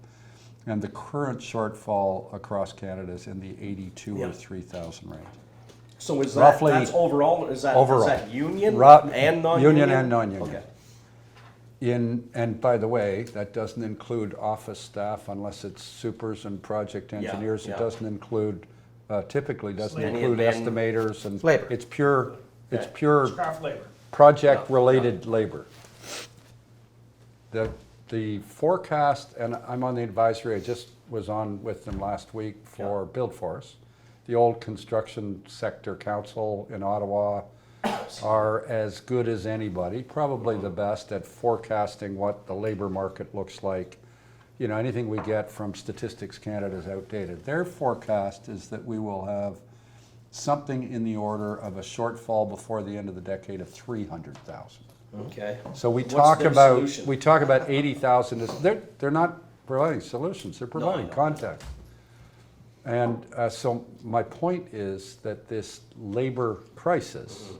And the current shortfall across Canada is in the 82 or 3,000 range. So is Roughly, that's overall? Is that union and non-union? Union and non-union. Okay. And by the way, that doesn't include office staff unless it's supers and project engineers. It doesn't include, typically doesn't include estimators and labor. It's pure Craft labor. project-related labor. The forecast, and I'm on the advisory, I just was on with them last week for BuildForce. The old construction sector council in Ottawa are as good as anybody, probably the best at forecasting what the labor market looks like. You know, anything we get from Statistics Canada is outdated. Their forecast is that we will have something in the order of a shortfall before the end of the decade of 300,000. Okay. So we What's talk their about solution? 80,000. They're not providing solutions. They're providing context. And so my point is that this labor crisis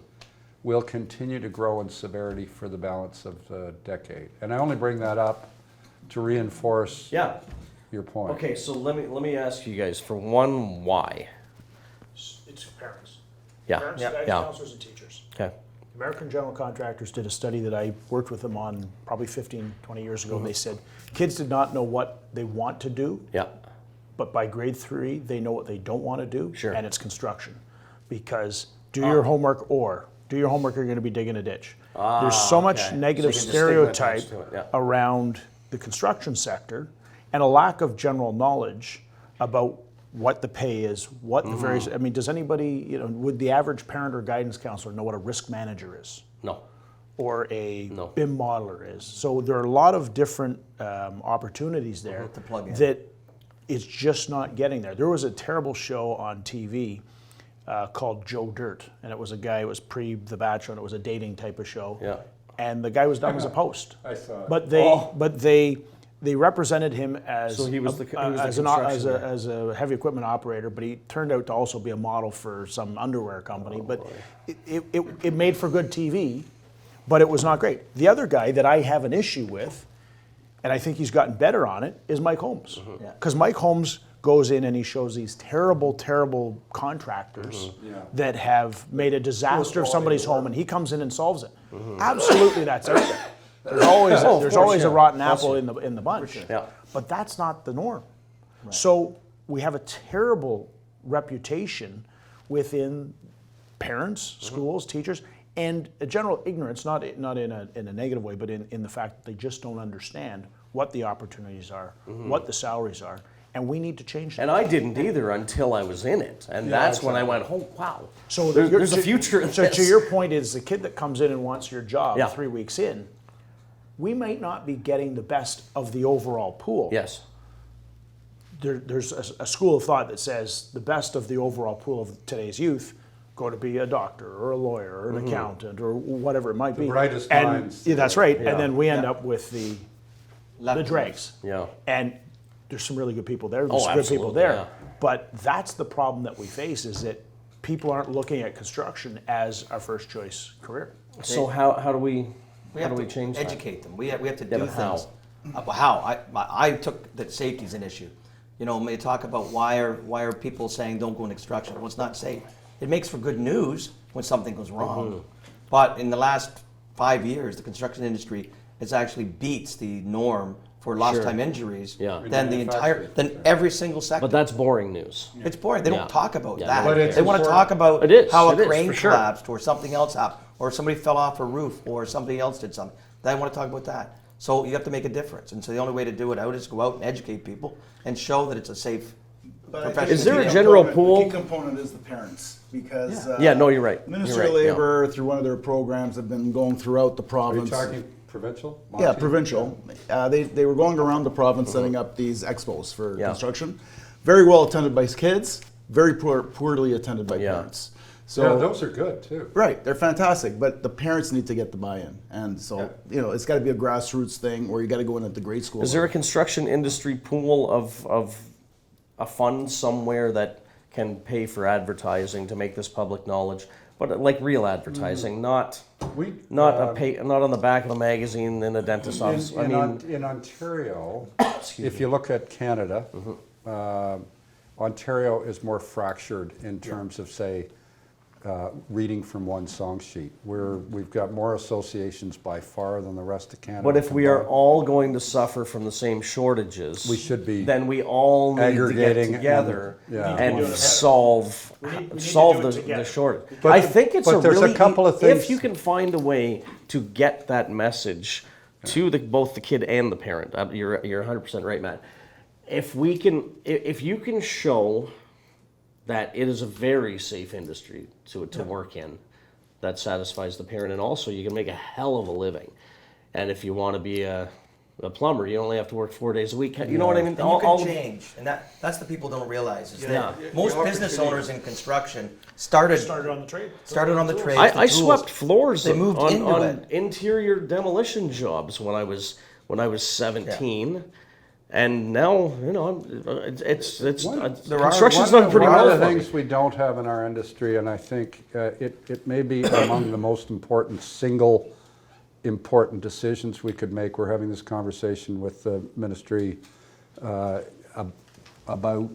will continue to grow in severity for the balance of the decade. And I only bring that up to reinforce your point. Okay, so let me ask you guys, for one, why? It's parents. Yeah. Parents, Yeah. guidance counselors, and teachers. Okay. American General Contractors did a study that I worked with them on probably 15, 20 years ago. And they said kids did not know what they want to do, Yeah. but by grade 3, they know what they don't want to do, Sure. and it's construction. Because do your homework or you're going to be digging a ditch. There's so much negative So you can just stereotype stigmatize to it, around the construction sector and a lack of general knowledge about what the pay is, what the various, I mean, does anybody, would the average parent or guidance counselor know what a risk manager is? No. Or a No. BIM modeler is? So there are a lot of different opportunities there To plug in. that it's just not getting there. There was a terrible show on TV called Joe Dirt, and it was a guy, it was pre The Bachelor, and it was a dating type of show. Yeah. And the guy was done as a post. I saw it. But they represented him as So he was the as construction guy. as a heavy equipment operator, but he turned out to also be a model for some underwear company. But it made for good TV, but it was not great. The other guy that I have an issue with, and I think he's gotten better on it, is Mike Holmes. Because Mike Holmes goes in and he shows these terrible, terrible contractors that have made a disaster of somebody's home, and he comes in and solves it. Absolutely, that's out there. There's always a rotten apple in the bunch. Yeah. But that's not the norm. So we have a terrible reputation within parents, schools, teachers, and a general ignorance, not in a negative way, but in the fact that they just don't understand what the opportunities are, what the salaries are, and we need to change that. And I didn't either until I was in it, and that's when I went, oh wow. So there's a future in So this. to your point is the kid that comes in and wants your job Yeah. 3 weeks in, we might not be getting the best of the overall pool. Yes. There's a school of thought that says the best of the overall pool of today's youth go to be a doctor or a lawyer or an accountant or whatever it might be. brightest and, minds. Yeah, that's right. Yeah. And then we end up with the Leftovers. dregs. Yeah. And there's some really good people there. Oh, There's good people absolutely, there. yeah. But that's the problem that we face is that people aren't looking at construction as our first choice career. So how do we We how have do we to change that? educate them. We have to Yeah, do but how? things. Well, how? I took that safety's an issue. You know, may talk about why are people saying don't go in construction? Well, it's not safe. It makes for good news when something goes wrong. Mm-hmm. But in the last 5 years, the construction industry has actually beats the norm for lost time injuries Yeah. than every single sector. But that's boring news. It's boring. They Yeah. don't talk about Yeah, that. but it's They want to important. talk about It is. how It a is, crane for sure. collapsed or something else happened or somebody fell off a roof or somebody else did something. They want to talk about that. So you have to make a difference. And so the only way to do it out is go out and educate people and show that it's a safe profession. Is there to a be in. general The pool? key component is the parents, because Yeah, no, you're right. Ministry You're of right, yeah. Labor, through one of their programs, have been going throughout the Are you province. talking provincial? Yeah, Monty? provincial. They were going around the province setting up these expos for Yeah. construction. Very well attended by kids, very poorly attended by Yeah. parents. So Yeah, those are good too. right, they're fantastic, but the parents need to get the buy-in, and so it's got to be a grassroots thing, or you got to go in at the grade school. Is there a construction industry pool of a fund somewhere that can pay for advertising to make this public knowledge? But like real advertising, not We, not on the back of a magazine in a dentist's office. in Ontario, if you look at Canada, Ontario is more fractured in terms of, say, reading from one song sheet. We've got more associations by far than the rest of Canada. But if we are combined. all going to suffer from the same shortages, We should be Then we all need to get aggregating together and- yeah. and We need to do it solve We need to solve do it the together. shortage. But I the- think it's but a there's a really couple of if things- you can find a way to get that message to both the kid and the parent. You're 100% right, Matt. If you can show that it is a very safe industry to work in, that satisfies the parent, and also you can make a hell of a living. And if you want to be a plumber, you only have to work 4 days a week. You know what I mean? And you can change, and that's the people don't realize is that most business owners in construction started on the trade. on the trade. I swept floors They moved on, into on it. interior demolition jobs when I was 17, and now it's construction's done pretty One well of the for me. things we don't have in our industry, and I think it may be among the most important important decisions we could make. We're having this conversation with the ministry about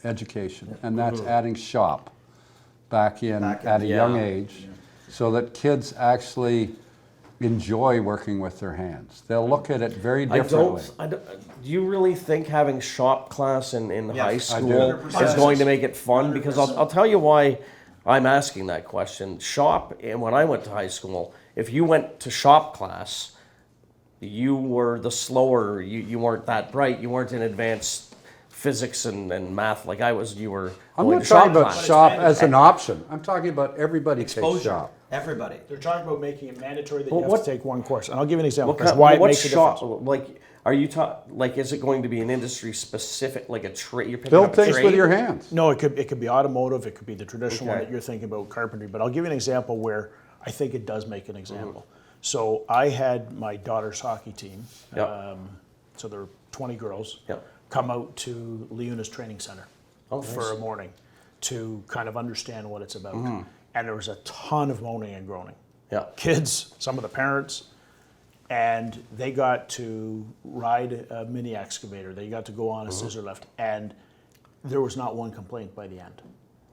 education, and that's adding shop back in at a young age, so that kids actually enjoy working with their hands. They'll look at it very differently. Do you really think having shop class in high Yes, I do. school 100%. is going to make it fun? Because I'll tell you why I'm asking that question. Shop, and when I went to high school, if you went to shop class, you were the slower, you weren't that bright, you weren't in advanced physics and math like I was. You were I'm going not to talking shop about class. shop as an option. I'm talking about everybody takes exposure. shop. Everybody. They're talking about making it mandatory that Well, you have what- to take one course. And I'll give you an example. What Because kind, why it what's makes a shop? difference. Like, are you like? Is it going to be an industry specific, like a trade? You're picking Build up a things trade? with your hands. No, it could be automotive. It could be the traditional one Okay. that you're thinking about, carpentry. But I'll give you an example where I think it does make an example. So I had my daughter's hockey team. Yep. So there were 20 girls. Yep. Come out to Leuna's training center Oh, for nice. a morning to kind of understand what it's about. And there was a ton of moaning and groaning. Yeah. Kids, some of the parents, and they got to ride a mini excavator. They got to go on a scissor lift, and there was not one complaint by the end.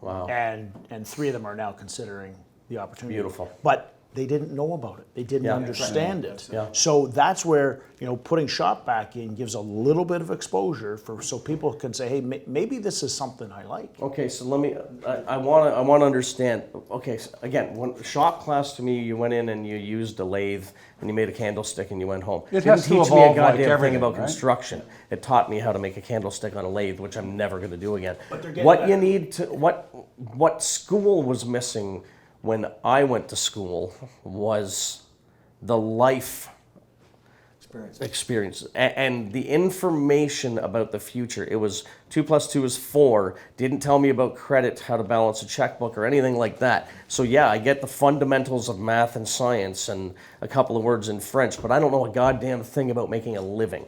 Wow. And 3 of them are now considering the opportunity. Beautiful. But they didn't know about it. They didn't Yeah. understand it. Yeah. So that's where, putting shop back in gives a little bit of exposure so people can say, hey, maybe this is something I like. Okay, so let me. I want to understand. Okay, so again, when shop class to me, you went in and you used a lathe and you made a candlestick and you went home. It Didn't has to teach me a evolve like goddamn thing everything, about right? construction. It taught me how to make a candlestick on a lathe, which I'm never going to do again. But they're getting What better. you need to what school was missing when I went to school was the life experience and the information about the future. It was 2 + 2 is 4. Didn't tell me about credit, how to balance a checkbook or anything like that. So yeah, I get the fundamentals of math and science and a couple of words in French, but I don't know a goddamn thing about making a living.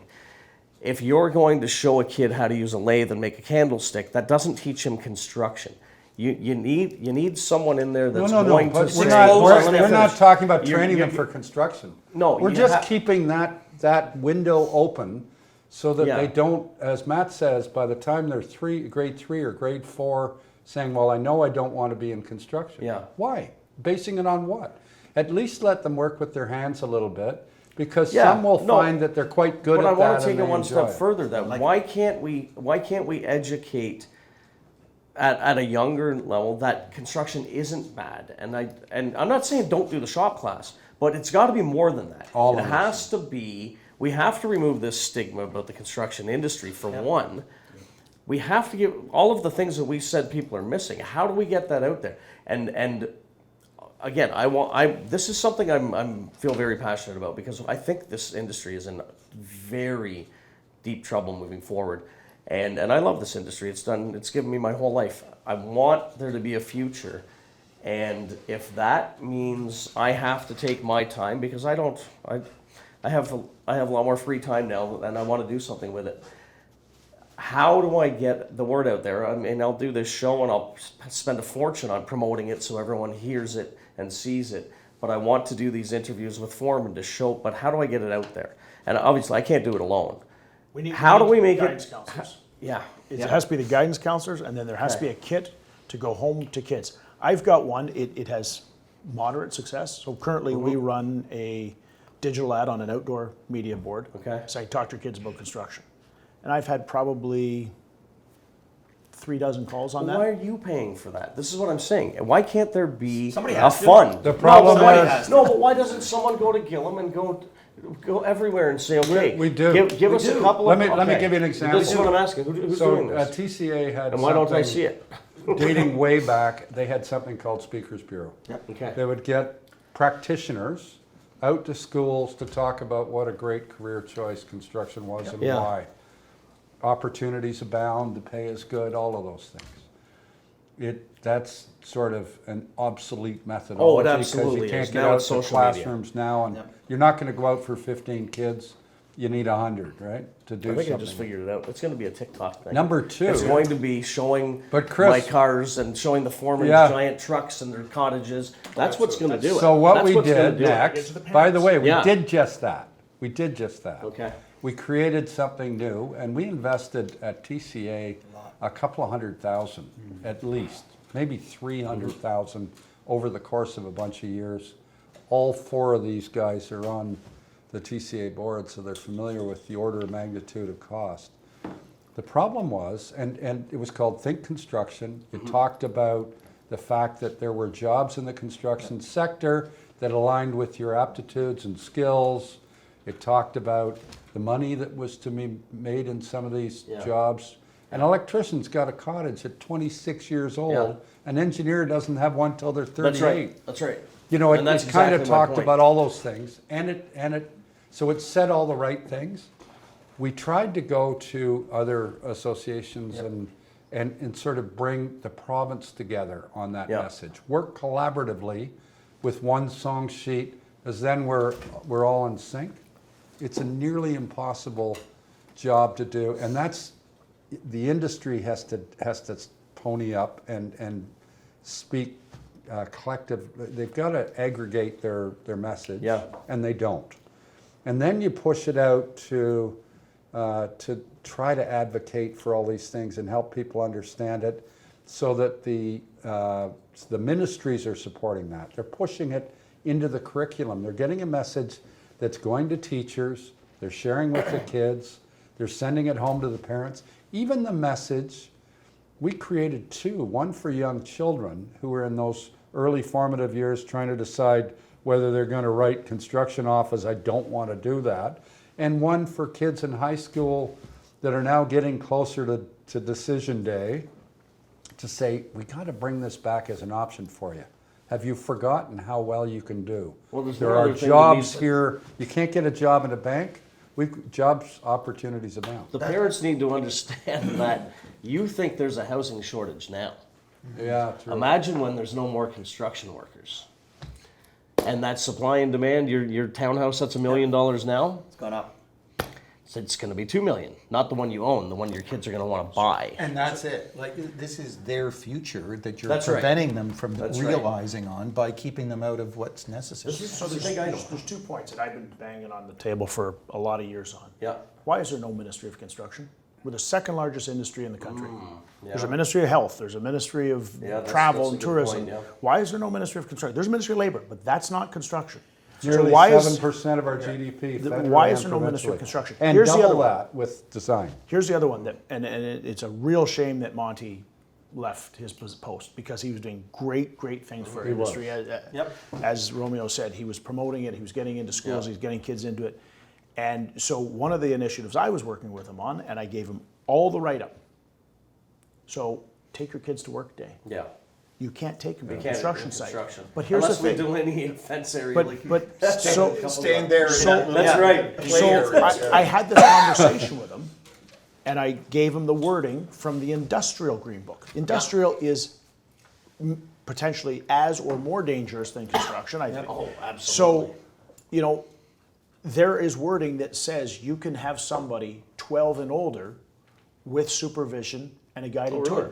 If you're going to show a kid how to use a lathe and make a candlestick, that doesn't teach him construction. You need someone in there that's No, going but to we're say, not, let me we're not finish. talking about You- training you- them for construction. No, We're you just ha- keeping that window open so that Yeah. they don't, as Matt says, by the time they're grade 3 or grade 4, saying, well, I know I don't want to be in construction. Yeah. Why? Basing it on what? At least let them work with their hands a little bit, because Yeah, some will no, find that they're quite good But at I that want to take and it they one enjoy step it. further. That why can't we educate at a younger level that construction isn't bad? And I'm not saying don't do the shop class, but it's got to be more than that. All it of has to be. We have to remove this stigma about the construction industry for one. We have to give all of the things that we said people are missing. How do we get that out there? And again, this is something I'm feel very passionate about, because I think this industry is in very deep trouble moving forward. And I love this industry. It's given me my whole life. I want there to be a future. And if that means I have to take my time, because I have a lot more free time now and I want to do something with it. How do I get the word out there? I mean, I'll do this show and I'll spend a fortune on promoting it so everyone hears it and sees it. But I want to do these interviews with foremen to show, but how do I get it out there? And obviously I can't do it alone. How do we make guidance it? counselors. Yeah. It has to be the guidance counselors, and then there has to be a kit to go home to kids. I've got one. It has moderate success. So currently we run a digital ad on an outdoor media board. Okay. So I talk to kids about construction. And I've had probably 36 calls on Why that. are you paying for that? This is what I'm saying. Why can't there be Somebody a has to. fund? The problem but is- why doesn't someone go to Gillum and go everywhere and say, okay, We do. give us a couple Let of. me okay. give you an example. This is what I'm asking. Who's doing So this? TCA had And why don't I something see it? dating way back. They had something called Speakers Bureau. Okay. They would get practitioners out to schools to talk about what a great career choice construction was and Yeah. why. Opportunities abound, the pay is good, all of those things. That's sort of an obsolete methodology. absolutely Because you is. can't get Now out it's to social media. classrooms now, and Yep. you're not going to go out for 15 kids. You need 100, right, to do I think I something. just figured it out. It's going to be a TikTok thing. Number two. It's going to be showing But Kris- my cars and showing the foremen's Yeah. giant trucks and their cottages. That's what's going to do it. So what That's we what's gonna did do it. next, the by the way, we Yeah. did just that. We did just that. Okay. We created something new, and we invested at TCA a couple of $100,000 at least, maybe 300,000 over the course of a bunch of years. All 4 of these guys are on the TCA board, so they're familiar with the order of magnitude of cost. The problem was, and it was called Think Construction. It talked about the fact that there were jobs in the construction sector that aligned with your aptitudes and skills. It talked about the money that was to be made in some of these Yeah. jobs. An electrician's got a cottage at 26 years old. Yeah. An engineer doesn't have one till they're 38. That's right. That's right. You know, it And that's kind of exactly my talked point. about all those things, so it said all the right things. We tried to go to other associations and sort of bring the province together on that Yeah. message. Work collaboratively with one song sheet, as then we're all in sync. It's a nearly impossible job to do, and that's the industry has to pony up and speak collective. They've got to aggregate their message, Yeah. and they don't. And then you push it out to try to advocate for all these things and help people understand it, so that the ministries are supporting that. They're pushing it into the curriculum. They're getting a message that's going to teachers, they're sharing with the kids, they're sending it home to the parents. Even the message, we created 2, one for young children who are in those early formative years trying to decide whether they're going to write construction off as I don't want to do that, and one for kids in high school that are now getting closer to decision day to say, we got to bring this back as an option for you. Have you forgotten how well you can do? Well, there's there one are other thing that jobs needs to- here. You can't get a job in a bank. Jobs opportunities abound. The parents need to understand that you think there's a housing shortage now. Yeah, true. Imagine when there's no more construction workers. And that supply and demand, your townhouse that's $1 million now, It's gone up. it's going to be $2 million, not the one you own, the one your kids are going to want to buy. And that's it. Like, this is their future that you're That's right. preventing them from That's right. realizing on by keeping them out of what's necessary. So There's 2 points that I've been banging on the table for a lot of years on. Yeah. Why is there no Ministry of Construction? We're the second largest industry in the country. There's a yeah. Ministry of Health, there's a Ministry of Yeah, Travel that's and a good Tourism. point, yeah. Why is there no Ministry of Construction? There's a Ministry of Labor, but that's not construction. Nearly why is 7% of our GDP. federally why is and there no Ministry of provincially. Construction? And Here's the double other one. that with design. Here's the other one that, and it's a real shame that Monty left his post because he was doing great things for our industry. Yep. As Romeo said, he was promoting it. He was getting into schools. Yeah. He's getting kids into it. And so one of the initiatives I was working with him on, and I gave him all the write-up. So take your kids to work day. Yeah. You can't take them to You a can't construction do site. construction. But here's Unless the thing. we delineate a fence area. like- But so Stand there. So- That's right. So I had this conversation with him, and I gave him the wording from the Industrial Green Book. Industrial is potentially as or more dangerous than construction, I think. Oh, absolutely. So, you know, there is wording that says you can have somebody 12 and older with supervision and a guided Oh, really? tour.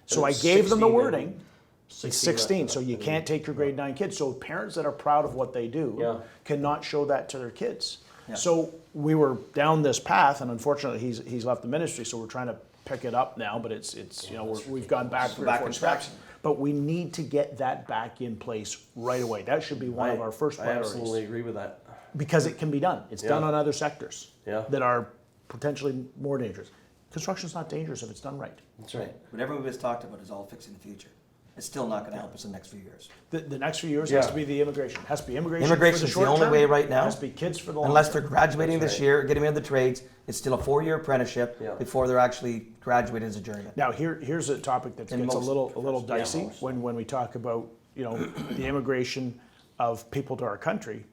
So I It's gave them the 16 wording. It's 16 16, so you can't take your grade 9 kids. So parents that are proud of what they do Yeah. cannot show that to their kids. So we were down this path, and unfortunately he's left the ministry, so we're trying to pick it up now, but it's you know, we've gone back 3 or 4 steps. But we need to get that back in place right away. That should be one of our first I priorities. absolutely agree with that. Because it can be done. It's done Yeah. on other sectors Yeah. that are potentially more dangerous. Construction's not dangerous if it's done right. That's right. Whatever we just talked about is all fixing the future. It's still not going to help us in the next few years. The next few years has Yeah. to be the immigration. Has to be immigration for the Immigration's the short only term. way right now. Has to be kids for the long Unless term. they're graduating this year, getting into the trades, it's still a 4-year apprenticeship Yeah. before they're actually graduated as a journeyman. Now here's a topic that In gets a most little professions. dicey most. when we talk about, you know, the immigration of people to our country.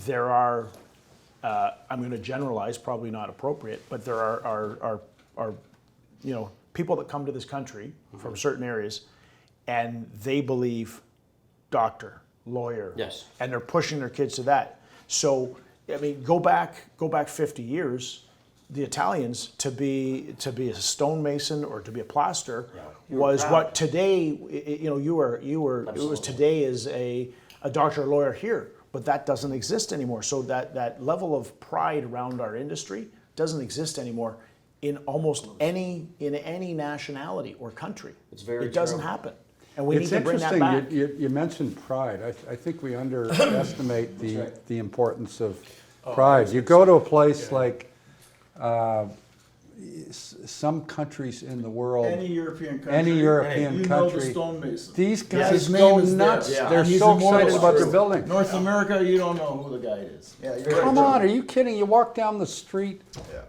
There are I'm going to generalize, probably not appropriate, but there are you know, people that come to this country from certain areas, and they believe doctor, lawyer, Yes. and they're pushing their kids to that. So I mean, go back 50 years. The Italians to be a stonemason or to be a plaster was what today you know you were it was today is a doctor or lawyer here, but that doesn't exist anymore. So that level of pride around our industry doesn't exist anymore in almost any nationality or country. It's very it doesn't true. happen, and we It's need to bring that interesting, back. you mentioned pride. I think we underestimate the importance of pride. You go to a place like some countries in the world, Any European country. any European you know the country, stonemason. these guys His go name is nuts. there. They're He's so immortal. excited about their building. North America, you don't know who the guy is. Yeah, you're Come right. on, are you kidding? You walk down the street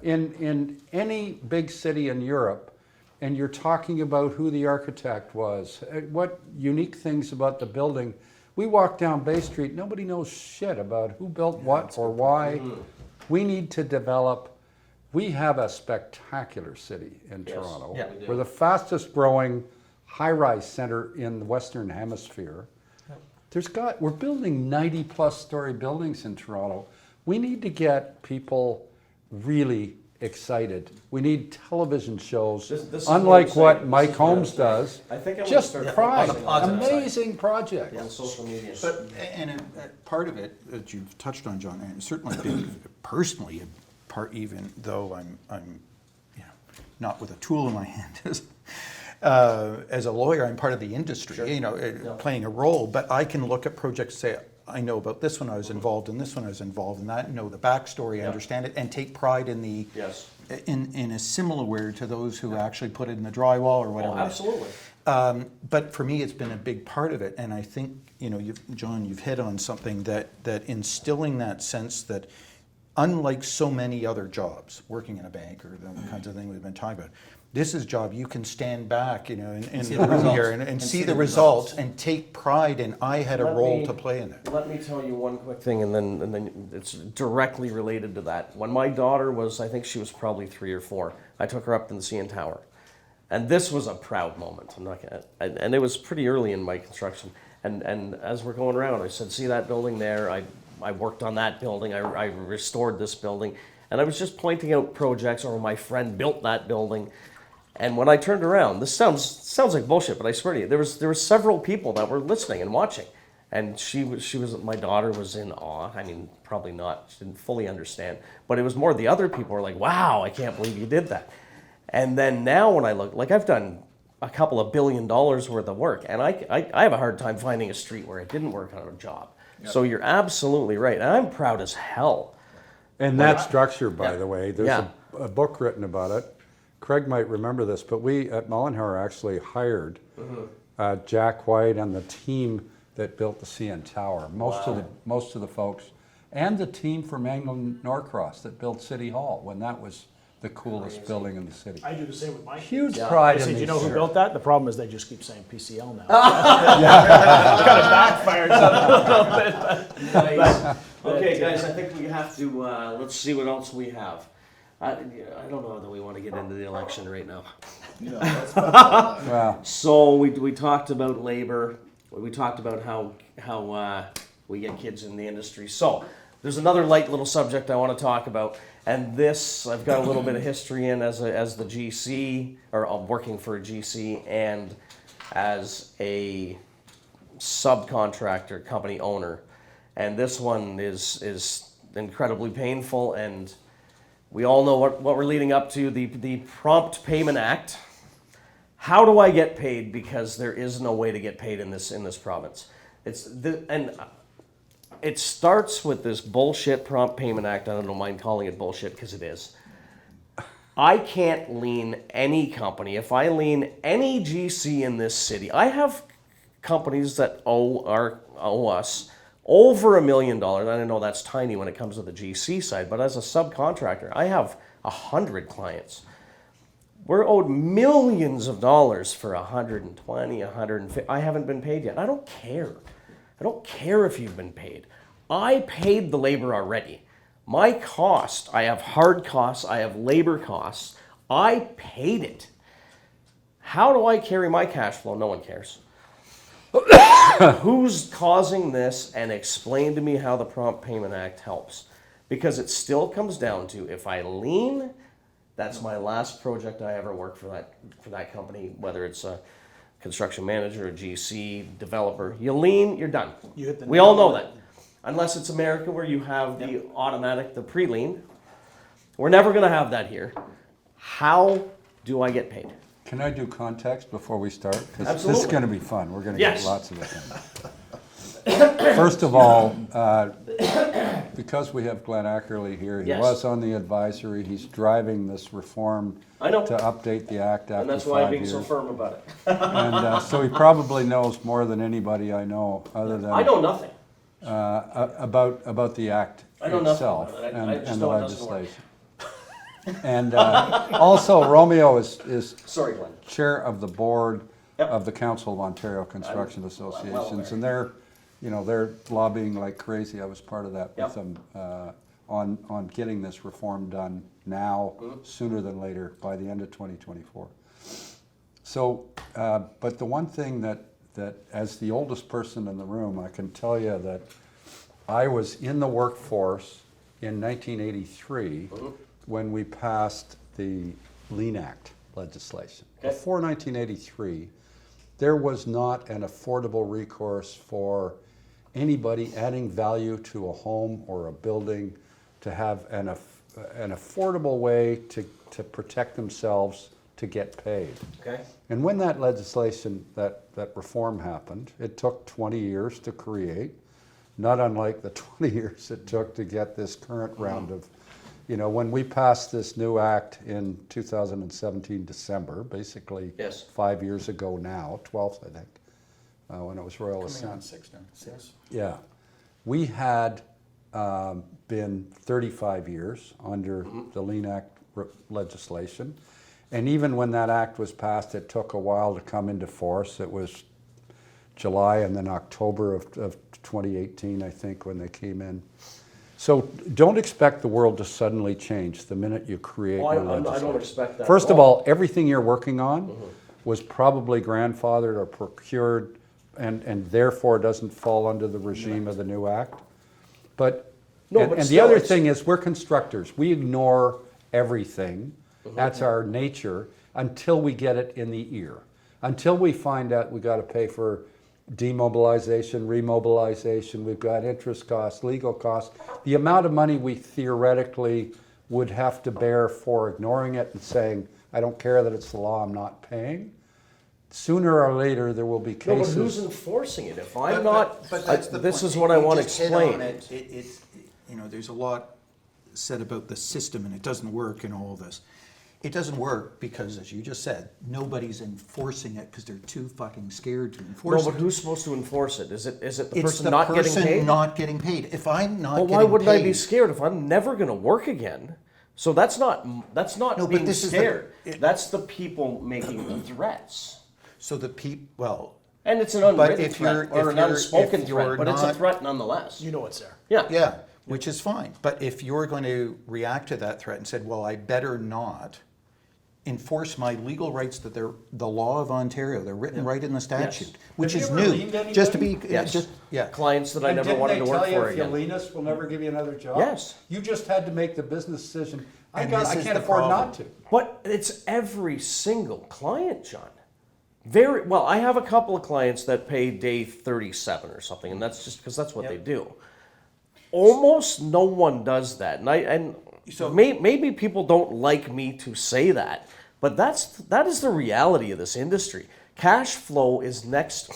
in any big city in Europe, and you're talking about who the architect was, what unique things about the building. We walk down Bay Street, nobody knows shit about who built what or why. We need to develop. We have a spectacular city in Toronto. Yeah, we do. We're the fastest growing high-rise center in the Western Hemisphere. We're building 90-plus story buildings in Toronto. We need to get people really excited. We need television shows, This is unlike what I'm what saying. Mike This is what I'm Holmes saying. does. I think I'm gonna Just start pride, on the positive side. amazing projects. On social media. But part of it that you've touched on, John, and certainly been personally a part, even though I'm you know, not with a tool in my hand as a lawyer, I'm part of the industry, you know, playing a role. But I can look at projects and say, I know about this one, I was involved in this one, I was involved in that, know the backstory, understand it, and take pride in the Yes. in a similar way to those who actually put it in the drywall or whatever. Oh, absolutely. But for me, it's been a big part of it, and I think, you know, John, you've hit on something that instilling that sense that, unlike so many other jobs, working in a bank or the kinds of things we've been talking about, this is a job you can stand back, you know, in the room here and see the results and take pride in, I had a role to play in it. Let me tell you one quick thing, and then it's directly related to that. When my daughter was, I think she was probably 3 or 4, I took her up to the CN Tower. And this was a proud moment. And it was pretty early in my construction. And as we're going around, I said, see that building there? I worked on that building. I restored this building. And I was just pointing out projects, or my friend built that building. And when I turned around, this sounds like bullshit, but I swear to you, there were several people that were listening and watching. And my daughter was in awe. I mean, probably not, she didn't fully understand. But it was more the other people were like, wow, I can't believe you did that. And then now when I look, like I've done a couple of $1 billion worth of work, and I have a hard time finding a street where it didn't work on a job. Yep. So you're absolutely right. And I'm proud as hell. And that structure, by the way, there's a book written about it. Craig might remember this, but we at Mollenhauer actually hired Jack White and the team that built the CN Tower. Most of the folks, and the team from Anglo Norcross that built City Hall when that was the coolest building in the city. I do the same with my Huge pride I in said, these. you know who built that? The problem is they just keep saying PCL now. Kind of backfired a little bit. Nice. Okay, guys, I think we have to, let's see what else we have. I don't know that we want to get into the election right now. Wow. So we talked about labor. We talked about how we get kids in the industry. So there's another light little subject I want to talk about, and this I've got a little bit of history in as the GC, or I'm working for a GC, and as a subcontractor company owner, and this one is incredibly painful, and we all know what we're leading up to, the Prompt Payment Act. How do I get paid? Because there is no way to get paid in this province. It starts with this bullshit Prompt Payment Act. I don't mind calling it bullshit because it is. I can't lien any company. If I lien any GC in this city, I have companies that owe us over $1 million. I know that's tiny when it comes to the GC side, but as a subcontractor, I have 100 clients. We're owed millions of dollars for 120, 150. I haven't been paid yet. I don't care. I don't care if you've been paid. I paid the labor already. My cost, I have hard costs, I have labor costs. I paid it. How do I carry my cash flow? No one cares. Who's causing this? And explain to me how the Prompt Payment Act helps. Because it still comes down to, if I lien, that's my last project I ever worked for that company, whether it's a construction manager, a GC, developer. You lien, you're done. We all know that. Unless it's America where you have the automatic, the pre-lien. We're never going to have that here. How do I get paid? Can I do context before we start? Because Absolutely. this is going to be fun. We're going to Yes. get lots of it. First of all, because we have Glenn Ackerley here, he Yes. was on the advisory. He's driving this reform I know. to update the act after 5 years. And that's why I'm being so firm about it. And so he probably knows more than anybody I know, other than I know nothing. about the act I know nothing itself about it. I and just the know it doesn't work. legislation. And also, Romeo is Sorry, Glenn. chair of the board Yep. of the Council of Ontario Construction well Associations, aware. and they're lobbying like crazy. I was part of that Yep. with them on getting this reform done now, sooner than later, by the end of 2024. So, but the one thing that as the oldest person in the room, I can tell you that I was in the workforce in 1983 when we passed the Lien Act legislation. Okay. Before 1983, there was not an affordable recourse for anybody adding value to a home or a building to have an affordable way to protect themselves to get paid. Okay. And when that legislation, that reform happened, it took 20 years to create. not unlike the 20 years it took to get this current round of, when we passed this new act in 2017 December, basically Yes. 5 years ago now, 12th I think, when it was Royal Coming on Assent. 6 now. 6. Yeah. We had been 35 years under the Lean Act legislation. And even when that act was passed, it took a while to come into force. It was July and then October of 2018, I think, when they came in. So don't expect the world to suddenly change the minute you create Well, new I legislation. don't expect that. First at of all, everything you're working on was probably grandfathered or procured and therefore doesn't fall under the regime of the new act. But, No, and, but and the still, other it's- thing is we're constructors. We ignore everything. That's our nature until we get it in the ear. Until we find out we got to pay for demobilization, remobilization, we've got interest costs, legal costs. The amount of money we theoretically would have to bear for ignoring it and saying, I don't care that it's the law, I'm not paying. Sooner or later, there will be No, but cases. who's enforcing it? If I'm not, But that's the this point. is what I You want to just hit on explain. it. There's a lot said about the system and it doesn't work and all of this. It doesn't work because, as you just said, nobody's enforcing it because they're too fucking scared to No, enforce but it. who's supposed to enforce it? Is it the It's person the not getting person paid? not getting paid. If I'm not Well, getting why wouldn't I be paid- scared if I'm never going to work again? So that's not No, but being this is the- scared. That's the people making the threats. So the well, And it's an But unwritten if you're- threat or if an you're- unspoken if threat, you're but it's a not- threat nonetheless. You know it's there. Yeah. yeah, which is fine. But if you're going to react to that threat and said, well, I better not enforce my legal rights that they're the law of Ontario, they're written right in the statute, which Have is you ever new. leaned Just to be, Yes. yeah. Clients that I never wanted to work for if you again. lean us, we'll never give you another job? Yes. You just had to make the business decision. I And this is can't the afford problem. not to. But it's every single client, John. Very well. I have a couple of clients that pay day 37 or something, and that's just because that's what they do. Almost no one does that, and So- maybe people don't like me to say that, but that is the reality of this industry. Cash flow is next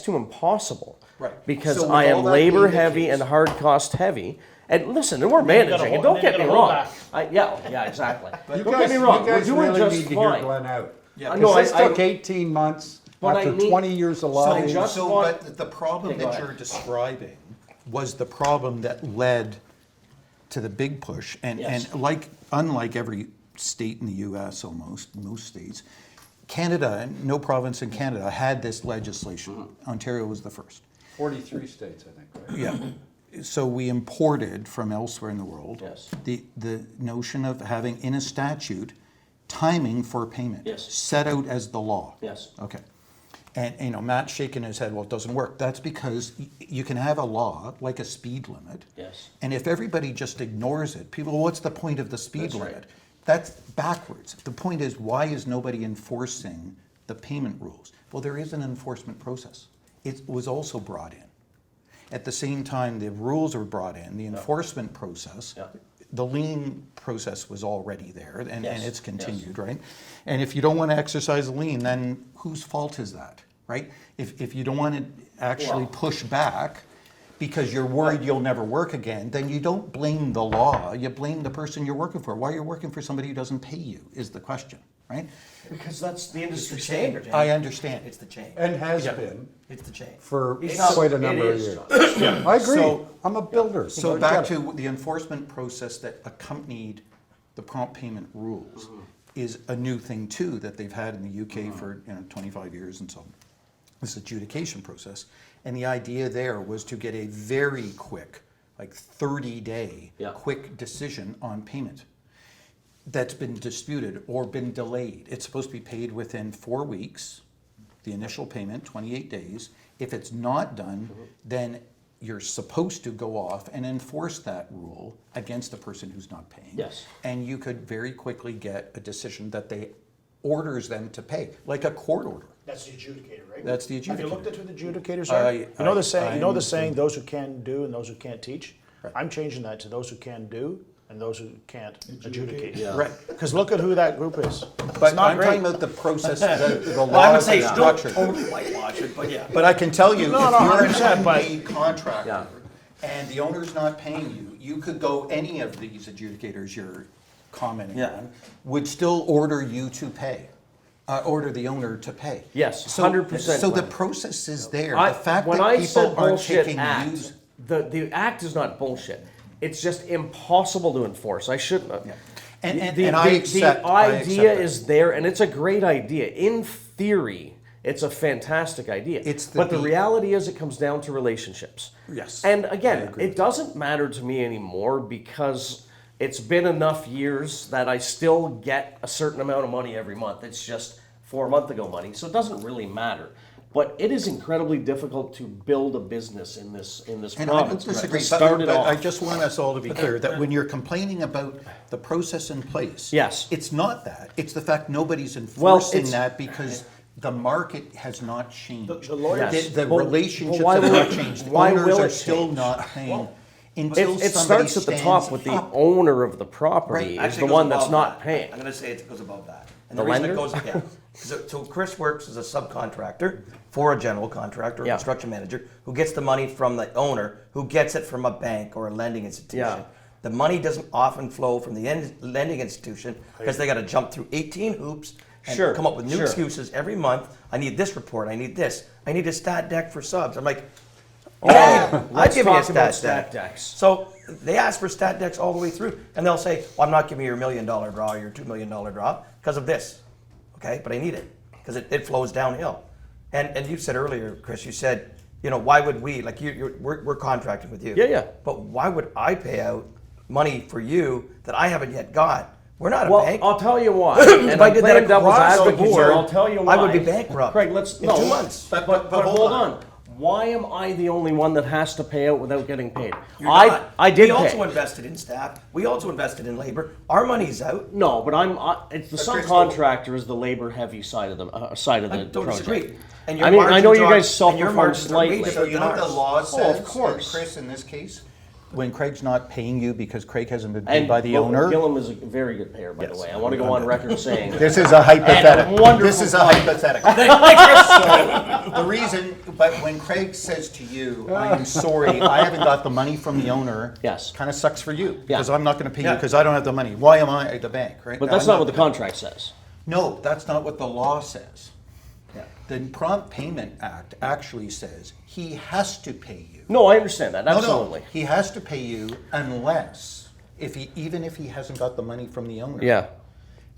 to impossible, Right. Because So with I all am that labor being the heavy case- and hard cost heavy. And listen, and we're then you gotta managing, and hold- don't then get you me gotta hold wrong. back. Yeah, exactly. You Don't get me wrong. We're doing really just need to hear fine. Glenn out. Yeah, I Because know, this I- took 18 months But I after need- 20 years of I lobbying. just So, want- but the problem Okay, go that ahead. you're describing was the problem that led to the big push, and Yes. unlike every state in the U.S. almost, most states, Canada, no province in Canada had this legislation. Mm-hmm. Ontario was the first. 43 states, I think, right? Yeah. So we imported from elsewhere in the world Yes. the notion of having in a statute timing for payment Yes. set out as the law. Yes. Okay. And Matt's shaking his head, well, it doesn't work. That's because you can have a law, like a speed limit. Yes. And if everybody just ignores it, people, what's the point of the speed That's limit? right. That's backwards. The point is, why is nobody enforcing the payment rules? Well, there is an enforcement process. It was also brought in. At the same time, the rules were brought in, the enforcement process, Yeah. the lien process was already there, and Yes, it's yes. continued, right? And if you don't want to exercise a lien, then whose fault is that, right? If you don't want to actually Well- push back because you're worried you'll never work again, then you don't blame the law, you blame the person you're working for. Why you're working for somebody who doesn't pay you is the question, right? Because that's the industry It's the change. standard. I understand. It's the change. And has been It's the change. for It's not- quite a it number of is, years. John. I agree. So- I'm a builder. So I back get it. to the enforcement process that accompanied the prompt payment rules is a new thing too that they've had in the UK for 25 years and so on. This adjudication process, and the idea there was to get a very quick, like 30-day, Yeah. quick decision on payment that's been disputed or been delayed. It's supposed to be paid within 4 weeks, the initial payment, 28 days. If it's not done, then you're supposed to go off and enforce that rule against the person who's not paying. Yes. And you could very quickly get a decision that they orders them to pay, like a court order. That's the adjudicator, right? That's the Have you adjudicator. looked at who the adjudicators are? You know the saying, those who can do and those who can't teach? I'm changing that to those who can do and those who can't adjudicate. Right. Because look at who that group is. But It's not I'm great. talking about the process, the Well, I law would is say don't structured. totally whitewash it, but yeah. But I can tell you, No, if no, you're an 100%, but- MD contractor, Yeah. and the owner's not paying you, you could go, any of these adjudicators you're commenting Yeah. on, would still order you to pay, order the owner to pay. Yes, So- 100%. So the process is there. I- The fact when that I people said aren't bullshit taking act, use. the act is not bullshit. It's just impossible to enforce. I shouldn't have. Yeah. And the, I the- accept. the I idea accept that. is there, and it's a great idea. In theory, it's a fantastic idea. It's the but the de- reality is, it comes down to relationships. Yes, And I again, agree it with doesn't matter to me anymore because it's been enough years that I still get a certain amount of money every month. It's just 4 months ago money, so it doesn't really matter. But it is incredibly difficult to build a business in this And I don't province. disagree, To start it but I off. just want us all to be clear that when you're complaining about the process in place, Yes. it's not that. It's the fact nobody's Well, enforcing it's- that because the market has not changed. The lawyers- Yes. The Well, relationships why have will not it- changed. why Owners will are it still change? not paying until It somebody starts at the top stands with the up. owner of the property Right. is Actually, the it goes one that's above not that. paying. I'm going to say it goes above that. And The the, reason lender? it goes, yeah. So Kris works as a subcontractor for a general contractor or Yeah. construction manager who gets the money from the owner, who gets it from a bank or a lending institution. Yeah. The money doesn't often flow from the lending institution because they got to jump through 18 hoops and Sure, come up with new sure. excuses every month. I need this report. I need this. I need a stat deck for subs. I'm like, I'd Let's give you a talk about stat stat deck. decks. So they ask for stat decks all the way through, and they'll say, well, I'm not giving you your $1 million draw or your $2 million draw because of this. Okay, but I need it because it flows downhill. And you said earlier, Kris, you said, why would we, like we're contracted with you. Yeah, yeah. But why would I pay out money for you that I haven't yet got? We're not a Well, bank. I'll tell you why. If And I I'm did that playing devil's across the advocate here, board, I'll tell you why. I would be bankrupt Craig, let's in no, 2 months. But But hold on. Why am I the only one that has to pay out without getting paid? You're not. I did We also pay. invested in staff. We also invested in labor. Our money's out. No, but it's the Kris, subcontractor is the labor-heavy side of the I don't project. disagree. And I mean, I know you guys margins are- and your self-perform margins are way slightly. So different you than know what the ours. law says, of course. Kris, in this case? When Craig's not paying you because Craig hasn't been paid And by the owner? Gillum is a very good payer, by the way. I want to go on record saying This is a hypothetical. wonderful This is a point. hypothetical. So the reason, but when Craig says to you, "I am sorry, I haven't got the money from the owner," Yes. kind of sucks for you Yeah. because I'm not going to pay you Yeah. because I don't have the money. Why am I at the bank, right? But that's I'm not what the contract says. No, that's not what the law says. The Prompt Payment Act actually says he has to pay you. No, I understand that. Absolutely. No, he has to pay you unless, even if he hasn't got the money from the owner. Yeah.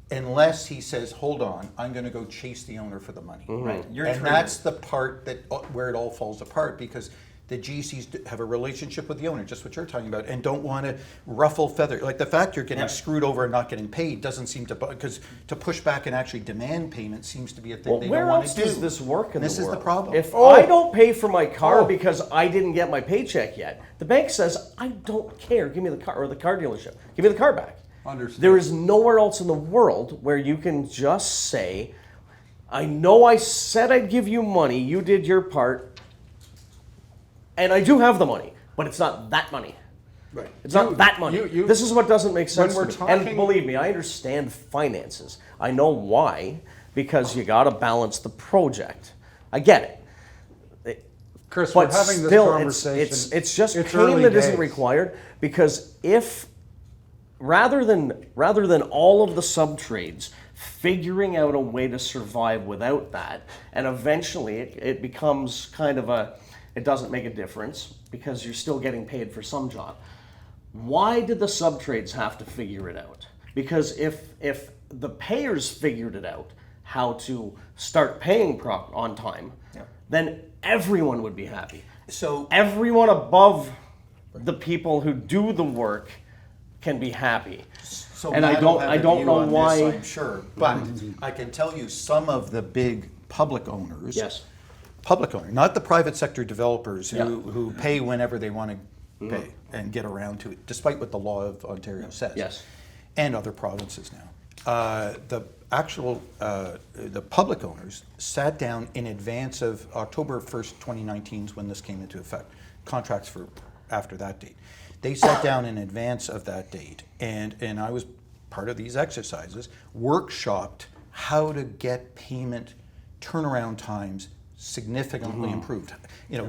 Unless he says, hold on, I'm going to go chase the owner for the money. Right. You're And treated- that's the part that where it all falls apart because the GCs have a relationship with the owner, just what you're talking about, and don't want to ruffle feathers. Like the fact you're getting Yeah. screwed over and not getting paid doesn't seem to, because to push back and actually demand payment seems to be a thing Well, they where don't want else to do. does this work in This the is world? the problem. If I don't pay for my car because I didn't get my paycheck yet, the bank says, I don't care. Give me the car, or the car dealership. Give me the car back. Understood. There is nowhere else in the world where you can just say, I know I said I'd give you money, you did your part, and I do have the money, but it's not that money. Right. It's not that money. This is what doesn't make sense we're to me. talking- And believe me, I understand finances. I know why, because you got to balance the project. I get it. Chris, But we're having this still, conversation. it's just It's pain early that isn't days. required, because if rather than all of the sub trades figuring out a way to survive without that, and eventually it becomes kind of it doesn't make a difference because you're still getting paid for some job. Why did the sub trades have to figure it out? Because if the payers figured it out how to start paying on time, then everyone would be happy. So Everyone above the people who do the work can be happy. So And I Matt will don't- have I a don't view know on this, why- I'm sure, but I can tell you some of the big public owners. Yes. Public owner, not the private sector developers Yeah. who pay whenever they want to pay and get around to it, despite what the law of Ontario says. Yes. And other provinces now. The public owners sat down in advance of October 1st, 2019 is when this came into effect. Contracts for after that date. They sat down in advance of that date, and I was part of these exercises, workshopped how to get payment turnaround times significantly improved.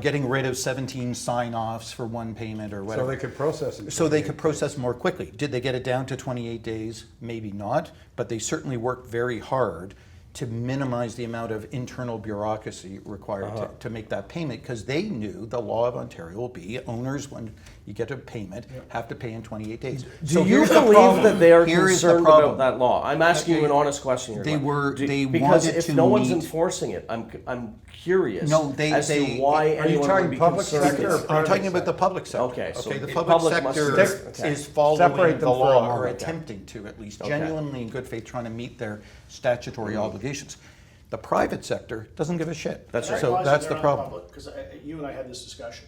Getting rid of 17 sign-offs for one payment or whatever. So they could process it. So they could process more quickly. Did they get it down to 28 days? Maybe not, but they certainly worked very hard to minimize the amount of internal bureaucracy required to make that payment, because they knew the law of Ontario will be owners, when you get a payment, have to pay in 28 days. Do you believe that they are Here is the concerned problem. about that law? I'm asking you an honest question here. They Glenn. were- they because wanted if to no one's meet- enforcing it, I'm curious No, they- as to why Are you anyone talking would be public concerned. sector or with it. I'm talking about the public sector. Okay, so the the public public must sector stick- okay. is following Separate the them for a law, or moment. attempting to, at least, Okay. genuinely in good faith, trying to meet their statutory obligations. The private sector doesn't give a shit. That's right. So that's the problem. Because you and I had this discussion.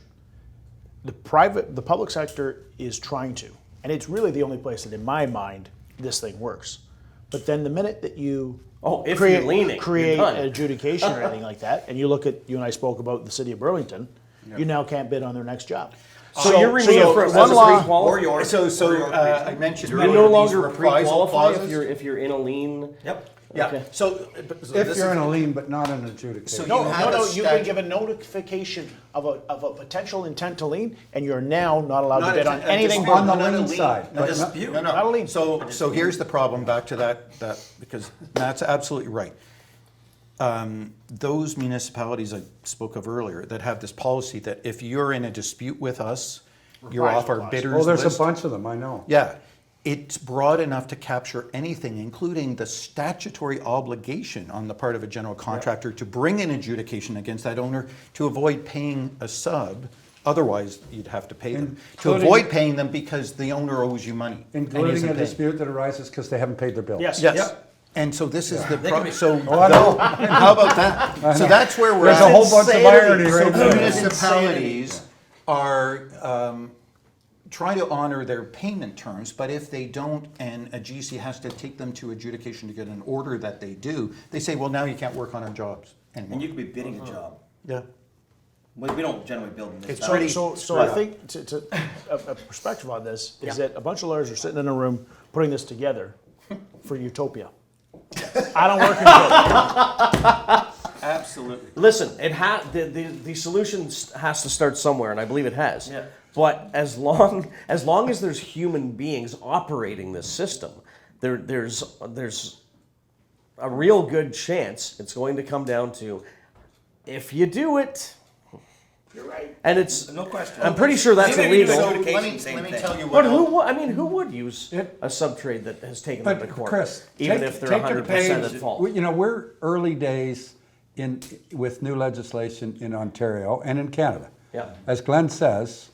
The public sector is trying to, and it's really the only place that, in my mind, this thing works. But then the minute that you If create, you're leaning, create you're done. an adjudication or anything like that, and you look at, you and I spoke about the city of Burlington, you now can't bid on their next job. So you're removed from one as a law. pre-qualified. I mentioned You earlier no these longer reprisal pre-qualify clauses. if you're in a lien. Yep. Yeah. Okay. So If you're in a lien, but not an adjudication. So No, you have no, a you statute- can give a notification of a potential intent to lien, and you're now not allowed to bid on anything. On the Not a lien lien, side, not a but not- dispute. Not a lien. So here's the problem, back to that because Matt's absolutely right. Those municipalities I spoke of earlier that have this policy that if you're in a dispute with us, you're off our Reprisal bidders Oh, there's list. a bunch of them, I know. Yeah, it's broad enough to capture anything, including the statutory obligation on the part of a general contractor to bring an adjudication against that owner to avoid paying a sub. Otherwise, you'd have to pay them. To Including- avoid paying them because the owner owes you money. and Including isn't a paying. dispute that arises because they haven't paid their bill. Yes. Yes. Yep. And so this is the They can problem. be- So I know. how about that? So that's where we're There's at. a whole bunch of insanity. irony So right there. municipalities are trying to honor their payment terms, but if they don't, and a GC has to take them to adjudication to get an order that they do, they say, well, now you can't work on our jobs anymore. And you could be bidding a job. Yeah. We don't generally build them. It's So, pretty- so I think a perspective on this is that a bunch of lawyers are sitting in a room putting this together for utopia. I don't work in utopia. Absolutely. Listen, the solution has to start somewhere, and I believe it has. Yeah. But as long as there's human beings operating this system, there's a real good chance it's going to come down to if you do it. You're right. And it's No question. I'm pretty sure that's Maybe illegal. so- Let me Same thing. tell you what. But who would use a sub-trade that has taken them But to court, Chris, even take- if they're take a 100% page- at fault? We're early days with new legislation in Ontario and in Canada. Yeah. As Glenn says,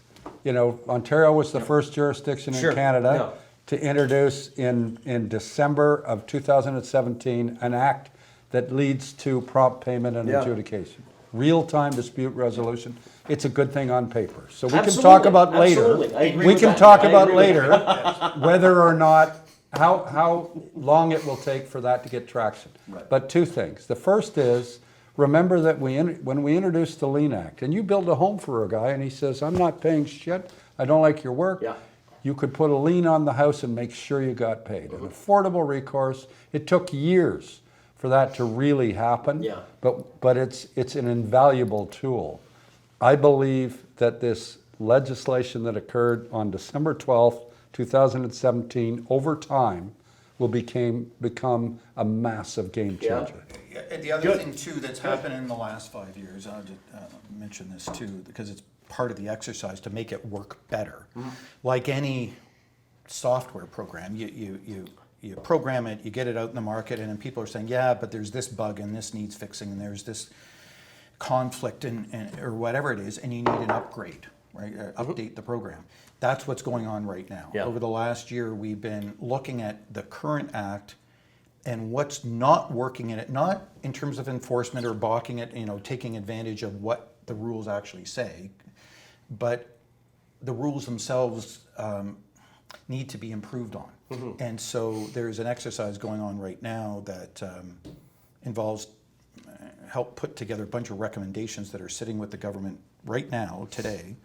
Ontario was the first jurisdiction Sure. in Canada Yeah. to introduce in December of 2017 an act that leads to prompt payment and Yeah. adjudication. Real-time dispute resolution. It's a good thing on paper. So we can Absolutely. talk about later. Absolutely. I agree We with can that. talk I about agree with later whether or not, how long it will take for that to get traction. But two things. The first is, remember that when we introduced the Lien Act, and you build a home for a guy and he says, I'm not paying shit, I don't like your work. Yeah. You could put a lien on the house and make sure you got paid. An affordable recourse. It took years for that to really happen. Yeah. But it's an invaluable tool. I believe that this legislation that occurred on December 12th, 2017, over time, will become a massive game Yeah. changer. And the other thing too that's happened in the last 5 years, I'll just mention this too, because it's part of the exercise to make it work better. Like any software program, you program it, you get it out in the market, and then people are saying, yeah, but there's this bug and this needs fixing and there's this conflict and or whatever it is, and you need an upgrade, right? Update the program. That's what's going on right now. Yeah. Over the last year, we've been looking at the current act and what's not working in it, not in terms of enforcement or balking it, taking advantage of what the rules actually say, but the rules themselves need to be improved on. And so there's an exercise going on right now that involves help put together a bunch of recommendations that are sitting with the government right now, today,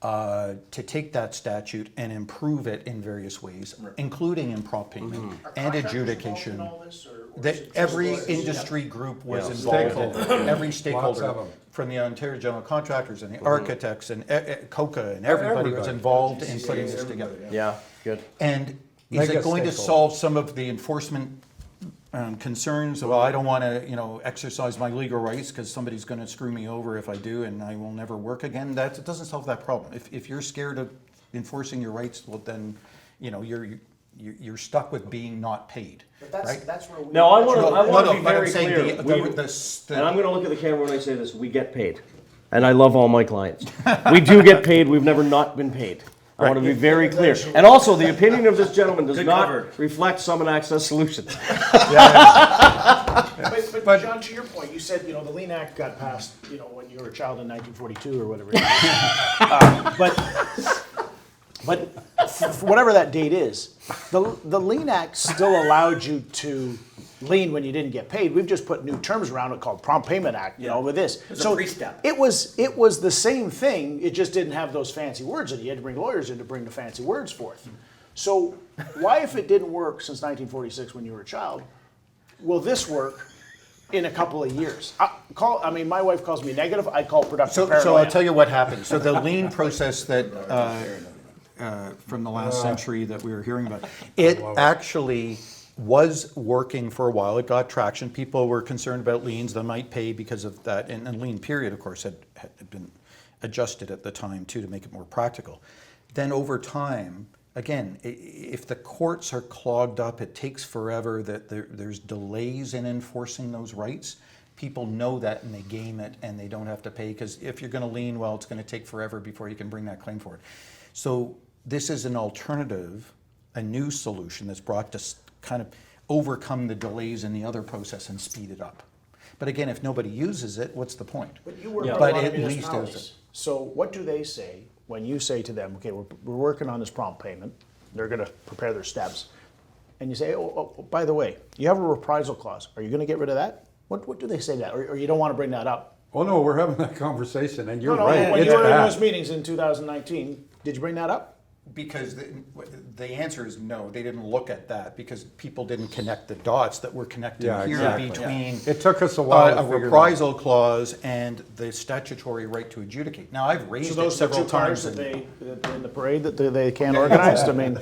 to take that statute and improve it in various ways, including in prompt payment and Contractors involved adjudication. in all this, or that every industry group was involved in, every stakeholder, of 'em. from the Ontario General Contractors and the architects and COCA and everybody was involved in putting this together. Yeah, good. And is Mega it going to stakeholder. solve some of the enforcement concerns? Well, I don't want to, exercise my legal rights because somebody's going to screw me over if I do, and I will never work again. It doesn't solve that problem. If you're scared of enforcing your rights, well, then, you're stuck with being not paid. But right? that's where we. Now, I want to be but I'm very saying clear. And I'm going to look at the camera when I say this. We get paid. And I love all my clients. We do get paid. We've never not been paid. I want to be very clear. And also, the opinion of this gentleman does not reflect Summit Access Solutions. But John, to your point, you said, the Lean Act got passed, when you were a child in 1942 or whatever. But for whatever that date is, the Lean Act still allowed you to lien when you didn't get paid. We've just put new terms around it called Prompt Payment Act, with this. It's a pre-step. It was the same thing. It just didn't have those fancy words in it. You had to bring lawyers in to bring the fancy words forth. So why, if it didn't work since 1946 when you were a child, will this work in a couple of years? My wife calls me negative. I call productive paranoia. So I'll tell you what happened. So the lien process that from the last century that we were hearing about, it actually was working for a while. It got traction. People were concerned about liens. They might pay because of that. And lien period, of course, had been adjusted at the time, too, to make it more practical. Then over time, again, if the courts are clogged up, it takes forever, that there's delays in enforcing those rights. People know that and they game it and they don't have to pay, because if you're going to lien, well, it's going to take forever before you can bring that claim forward. So this is an alternative, a new solution that's brought to kind of overcome the delays in the other process and speed it up. But again, if nobody uses it, what's the point? But you work with a But lot of at least municipalities. is it. So what do they say when you say to them, okay, we're working on this prompt payment, they're going to prepare their steps, and you say, oh, by the way, you have a reprisal clause. Are you going to get rid of that? What do they say to that? Or you don't want to bring that up? Oh, no, we're having that conversation, and you're No, right. when It's you were in bad. those meetings in 2019, did you bring that up? Because the answer is no. They didn't look at that because people didn't connect the dots that were connected Yeah, here exactly. between It took us a while to a figure it out. reprisal clause and the statutory right to adjudicate. Now, I've raised So it those are the several two cars times. that they in the parade that they can't organize? I mean,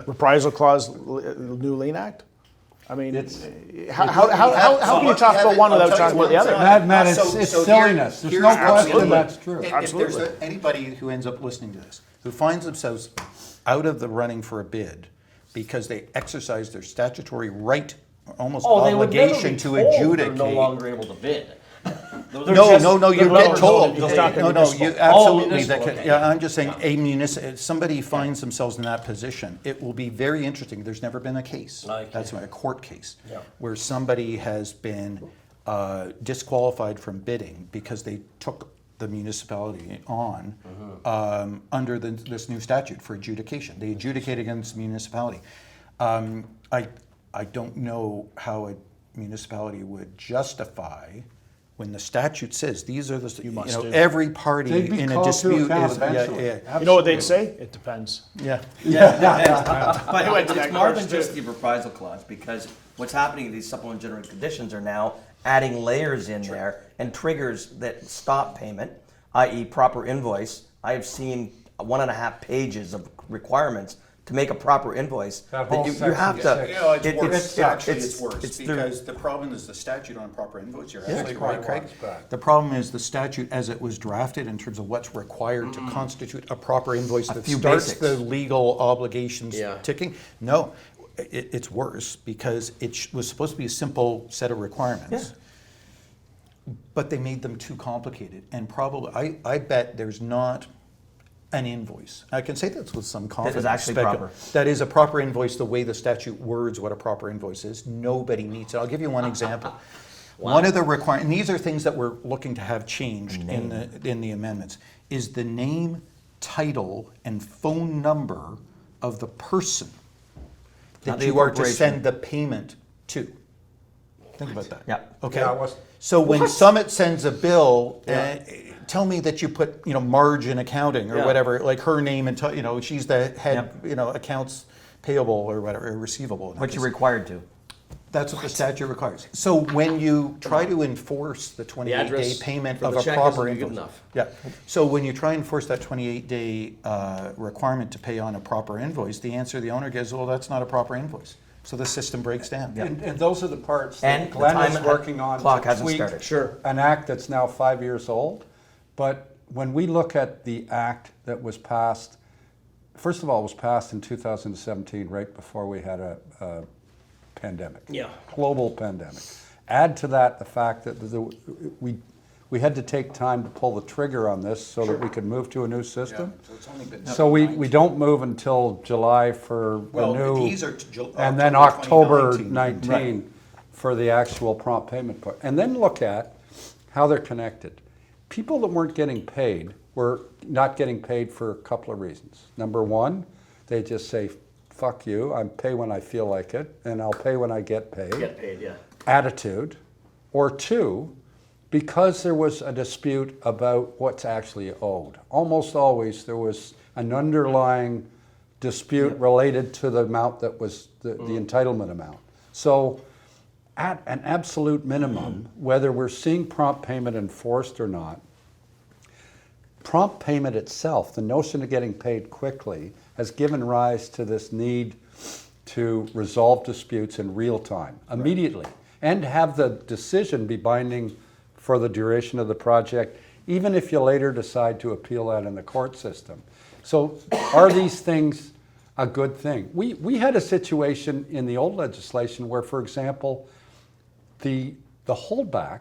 reprisal clause, new lien act? I mean, how can you talk about one without talking about the other? Matt, it's silliness. There's no question that's true. If there's anybody who ends up listening to this, who finds themselves out of the running for a bid because they exercise their statutory right, almost obligation to adjudicate. They're no longer able to bid. No, you get told. He's talking No, municipal. you absolutely. municipal, okay. Yeah, I'm just saying, somebody finds themselves in that position. It will be very interesting. There's never been a case. Okay. That's a court case Yeah. where somebody has been disqualified from bidding because they took the municipality on under this new statute for adjudication. They adjudicate against the municipality. I don't know how a municipality would justify when the statute says these are the every party They'd be in a called to dispute account is eventually. You know what they'd say? It depends. But went to that it's more course than just the reprisal clause, because what's happening, these supplemental general conditions are now adding layers in there and triggers that stop payment, i.e. proper invoice. I have seen 1.5 pages of requirements to make a proper invoice. That whole you section have is to. sick. It's worse it's because the problem is the statute on proper invoice. You're absolutely quite right, Craig. what's bad. The problem is the statute as it was drafted in terms of what's required to constitute a proper invoice that few starts basics. the legal obligations Yeah. ticking. No, it's worse because it was supposed to be a simple set of requirements. But they made them too complicated, and probably I bet there's not an invoice. I can say this with some confidence. actually proper. That is a proper invoice, the way the statute words what a proper invoice is. Nobody needs it. I'll give you one example. One of the requirements, and these are things that we're looking to have changed in the amendments, is the name, title, and phone number of the person that the you are to corporation. send the payment to. Think about that. Yeah. Okay. Yeah, it was- So when Summit sends a bill, tell me that you put Marge in accounting or Yeah. whatever, like her name, and she's the head accounts payable or whatever, or receivable. in that But you're case. required to. That's what the statute requires. So when you try to enforce the 28-day address payment for of the a check proper isn't good invoice. enough. Yeah. So when you try and enforce that 28-day requirement to pay on a proper invoice, the answer the owner gives, well, that's not a proper invoice. So the system breaks down. And those are the parts And that the Glenn time is and working on clock to hasn't tweak started. Sure. an act that's now 5 years old. But when we look at the act that was passed, first of all, it was passed in 2017, right before we had a pandemic. Yeah. Global pandemic. Add to that the fact that we had to take time to pull the trigger on this so that we could move to a new system. So it's only been. So we don't move until July for Well, the new, these are and then October October 2019. 19 for the actual prompt payment part. And then look at how they're connected. People that weren't getting paid were not getting paid for a couple of reasons. Number one, they just say, fuck you, I pay when I feel like it, and I'll pay when I get paid. Get paid, yeah. Attitude. Or two, because there was a dispute about what's actually owed. Almost always there was an underlying dispute related to the amount that was the entitlement amount. So at an absolute minimum, whether we're seeing prompt payment enforced or not, prompt payment itself, the notion of getting paid quickly, has given rise to this need to resolve disputes in real time, immediately, and have the decision be binding for the duration of the project, even if you later decide to appeal that in the court system. So are these things a good thing? We had a situation in the old legislation where, for example, the holdback,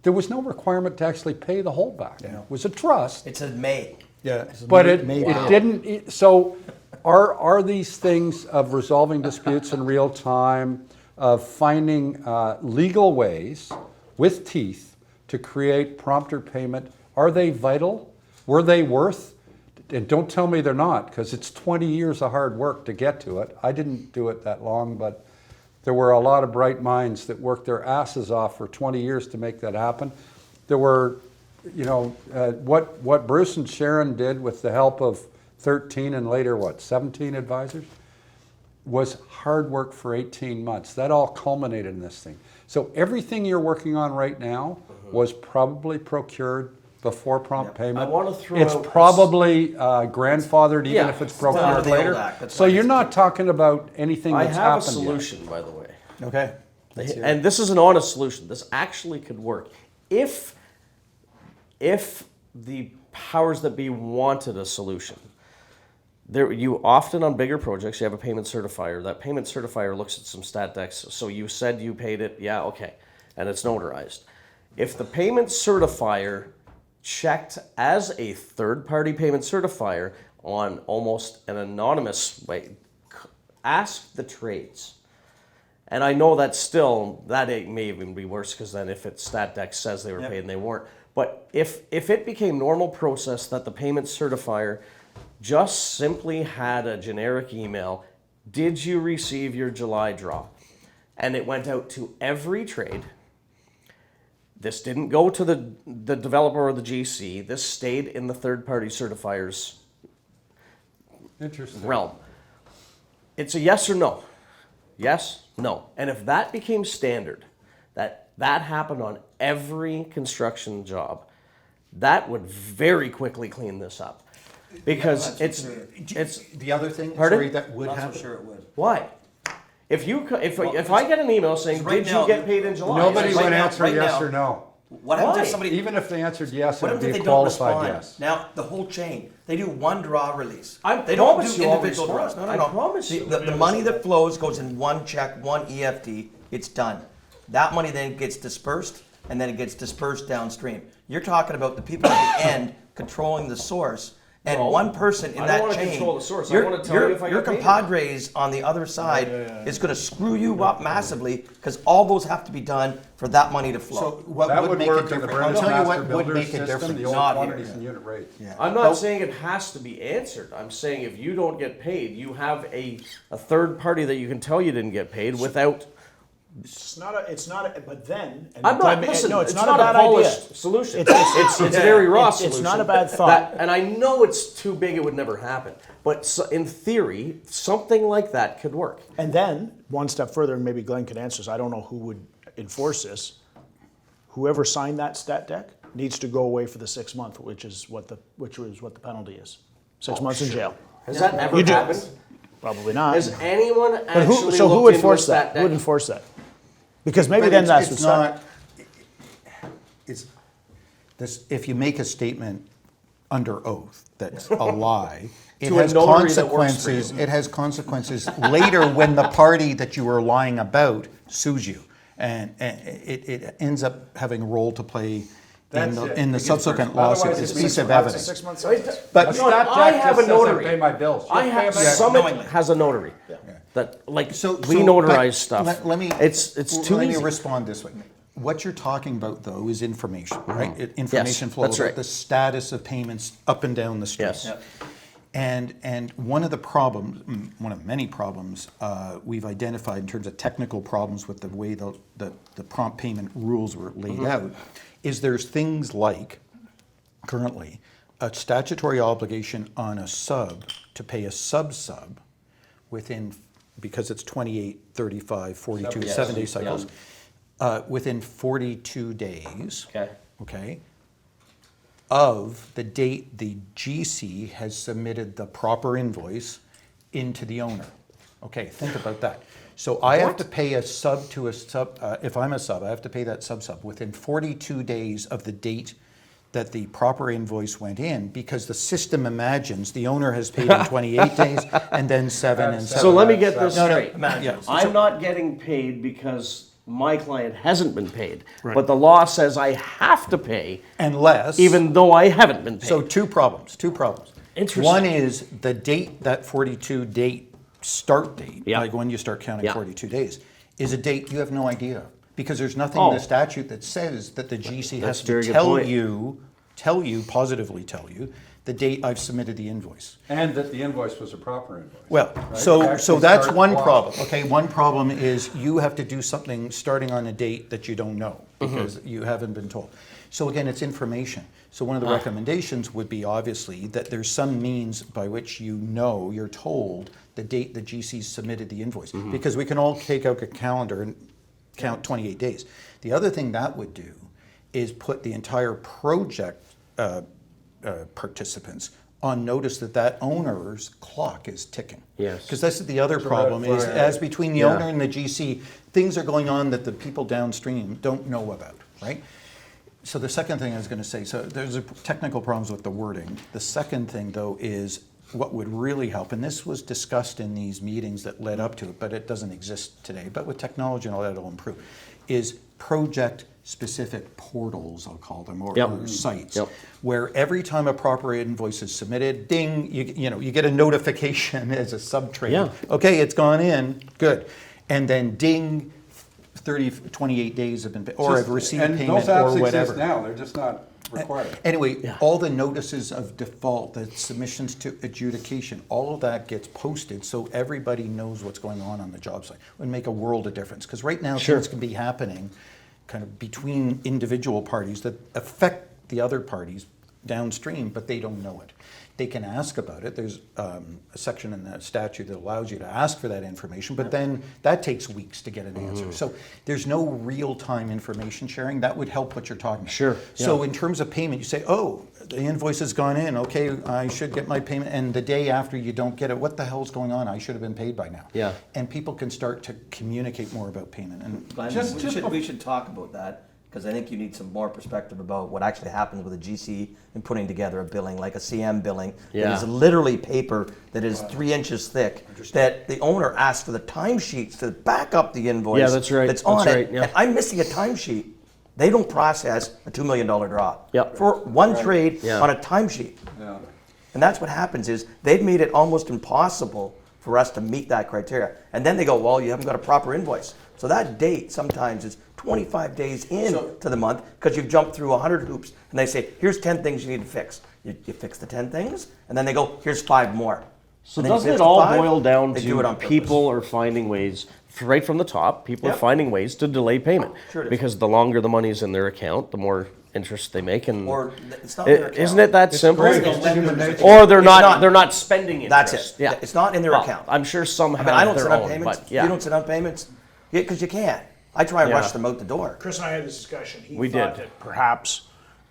there was no requirement to actually pay the holdback. It was a trust. It said may. Yeah. But it didn't, so are these things of resolving disputes in real time, of finding legal ways with teeth to create prompter payment, are they vital? Were they worth, and don't tell me they're not, because it's 20 years of hard work to get to it. I didn't do it that long, but there were a lot of bright minds that worked their asses off for 20 years to make that happen. There were, what Bruce and Sharon did with the help of 13 and later, 17 advisors, was hard work for 18 months. That all culminated in this thing. So everything you're working on right now was probably procured before prompt payment. I wanna throw It's out probably grandfathered even Yeah, if it's it's not procured the old later. act, that's So why you're it's not talking about anything I that's have a happened solution, by the way. Okay. And this is an honest solution. This actually could work. If the powers that be wanted a solution, you often on bigger projects, you have a payment certifier. That payment certifier looks at some stat decks. So you said you paid it, yeah, okay, and it's notarized. If the payment certifier checked as a third-party payment certifier on almost an anonymous way, ask the trades. And I know that may even be worse, because then if it's stat deck says they were paid and they weren't. But if it became normal process that the payment certifier just simply had a generic email, did you receive your July draw? And it went out to every trade. This didn't go to the developer or the GC. This stayed in the third-party certifier's Interesting. realm. It's a yes or no. Yes, no. And if that became standard, that happened on every construction job, that would very quickly clean this up. Because it's The other thing, Pardon? sorry, that would Not happen. so sure it would. why? If I get an email saying, right did now- you get paid in July? Nobody It's would like, answer right yes now- or no. What happens Why? if somebody? Even if they answered yes, What it would happens be if a they don't qualified respond? yes. Now the whole chain, they do one draw release. promise They don't do you I'll individual draws. respond. No, I no, no. promise you. The money that flows goes in one check, one EFT. It's done. That money then gets dispersed, and then it gets dispersed downstream. You're talking about the people at the end controlling the source. And No, one person in I don't that wanna chain, control the source. I your, wanna tell your, you if I your get paid or not. compadres on the other side is going to screw you up massively, because all those have to be done for that money to flow. So what That would would make work it in the different? I'll British tell you Master what would Builders make it system, different. the old Not here. quantities and unit rates. I'm not saying it has to be answered. I'm saying if you don't get paid, you have a third party that you can tell you didn't get paid without It's not a, but then. And I'm not, listen, no, it's not not a bad a polished idea. solution. It's a very raw solution. It's not a bad thought. And I know it's too big, it would never happen. But in theory, something like that could work. And then, one step further, and maybe Glenn can answer this, I don't know who would enforce this. Whoever signed that stat deck needs to go away for the 6 month, which was what the penalty is. 6 months in jail. Has that ever happened? Probably not. Has anyone But actually who looked would into enforce a that? stat Who would deck? enforce that? Because maybe But then that's it's what's not. It's this. If you make a statement under oath that's a lie, it To a has notary that works for you. consequences. It has consequences later when the party that you were lying about sues you, and it ends up having a role to play in the subsequent lawsuit. Otherwise, It's it's piece of It's a evidence. 6 month sentence. But I have a notary. Pay my bills. I have Summit has a notary. That we but notarize stuff. Let me. It's too Let easy. me respond this way. What you're talking about, though, is information, right? Information Yes, flow that's about right. the status of payments up and down the street. Yes. And one of the problems, one of many problems we've identified in terms of technical problems with the way the prompt payment rules were laid out, is there's things like, currently, a statutory obligation on a sub to pay a sub-sub within, because it's 28, 35, 42, Yes. 7-day cycles, within 42 days. Okay. Okay, of the date the GC has submitted the proper invoice into the owner. Okay, think about that. So I have to pay a sub to a sub, if I'm a sub, I have to pay that sub within 42 days of the date that the proper invoice went in, because the system imagines the owner has paid in 28 days and then 7 and 7. So let me get this No, no, straight. yeah. I'm not getting paid because my client hasn't been paid. But the law says I have to pay Unless. even though I haven't been paid. So two problems. Interesting. One is the date, that 42 date start date, Yeah. like when you start counting Yeah. 42 days, is a date you have no idea of. Because there's nothing in the statute that says that the GC That's has a very to good tell you, positively tell you, the date I've submitted the invoice. And that the invoice was a proper invoice. Well, right? so Actually that's start one clock. problem. Okay, one problem is you have to do something starting on a date that you don't know because you haven't been told. So again, it's information. So one of the recommendations would be obviously that there's some means by which you're told the date the GC submitted the invoice. Because we can all take out a calendar and count 28 days. The other thing that would do is put the entire project participants on notice that owner's clock is ticking. Yes. Because that's the other problem is, as between the owner and the GC, things are going on that the people downstream don't know about, right? So the second thing I was going to say, so there's technical problems with the wording. The second thing, though, is what would really help, and this was discussed in these meetings that led up to it, but it doesn't exist today, but with technology and all that, it'll improve, is project-specific portals, I'll call them, or sites, where every time a proper invoice is submitted, ding, you get a notification as a sub-trade. Yeah. Okay, it's gone in, good. And then ding, 28 days have been paid, or I've received and payment, those apps or whatever. exist now, they're just not required. Anyway, all the notices of default, the submissions to adjudication, all of that gets posted so everybody knows what's going on the job site. It would make a world of difference, because right now things can be happening kind of between individual parties that affect the other parties downstream, but they don't know it. They can ask about it. There's a section in the statute that allows you to ask for that information, but then that takes weeks to get an answer. So there's no real-time information sharing. That would help what you're talking about. Sure. So in terms of payment, you say, oh, the invoice has gone in. Okay, I should get my payment. And the day after you don't get it, what the hell's going on? I should have been paid by now. Yeah. And people can start to communicate more about payment. And Glenn, we should talk about that, because I think you need some more perspective about what actually happens with a GC in putting together a billing, like a CM billing, that is literally paper that is 3 inches thick, that the owner asks for the timesheets to back up the invoice. Yeah, that's right. That's on That's it. right, yeah. And I'm missing a timesheet. They don't process a $2 million draw Yep. for one trade Yeah. on a timesheet. Yeah. And that's what happens is they've made it almost impossible for us to meet that criteria. And then they go, well, you haven't got a proper invoice. So that date sometimes is 25 days into the month, because you've jumped through 100 hoops, and they say, here's 10 things you need to fix. You fix the 10 things, and then they go, here's 5 more. So And then doesn't if it it's all 5, boil down they do it on to purpose. people are finding ways, right from the top, people are Yep. finding ways to delay payment. Sure it is. Because the longer the money's in their account, the more interest they make. And Or it's not in their account. isn't it that simple? great. It's human nature. Or they're It's not, not. they're not spending interest. That's it. Yeah. It's not in their Well, account. I'm sure some I have mean, I don't their sit on own, payments. but yeah. You don't sit on payments? Yeah, because you can't. I try and Yeah. rush them out the door. Chris and I had this discussion. He We thought did. that perhaps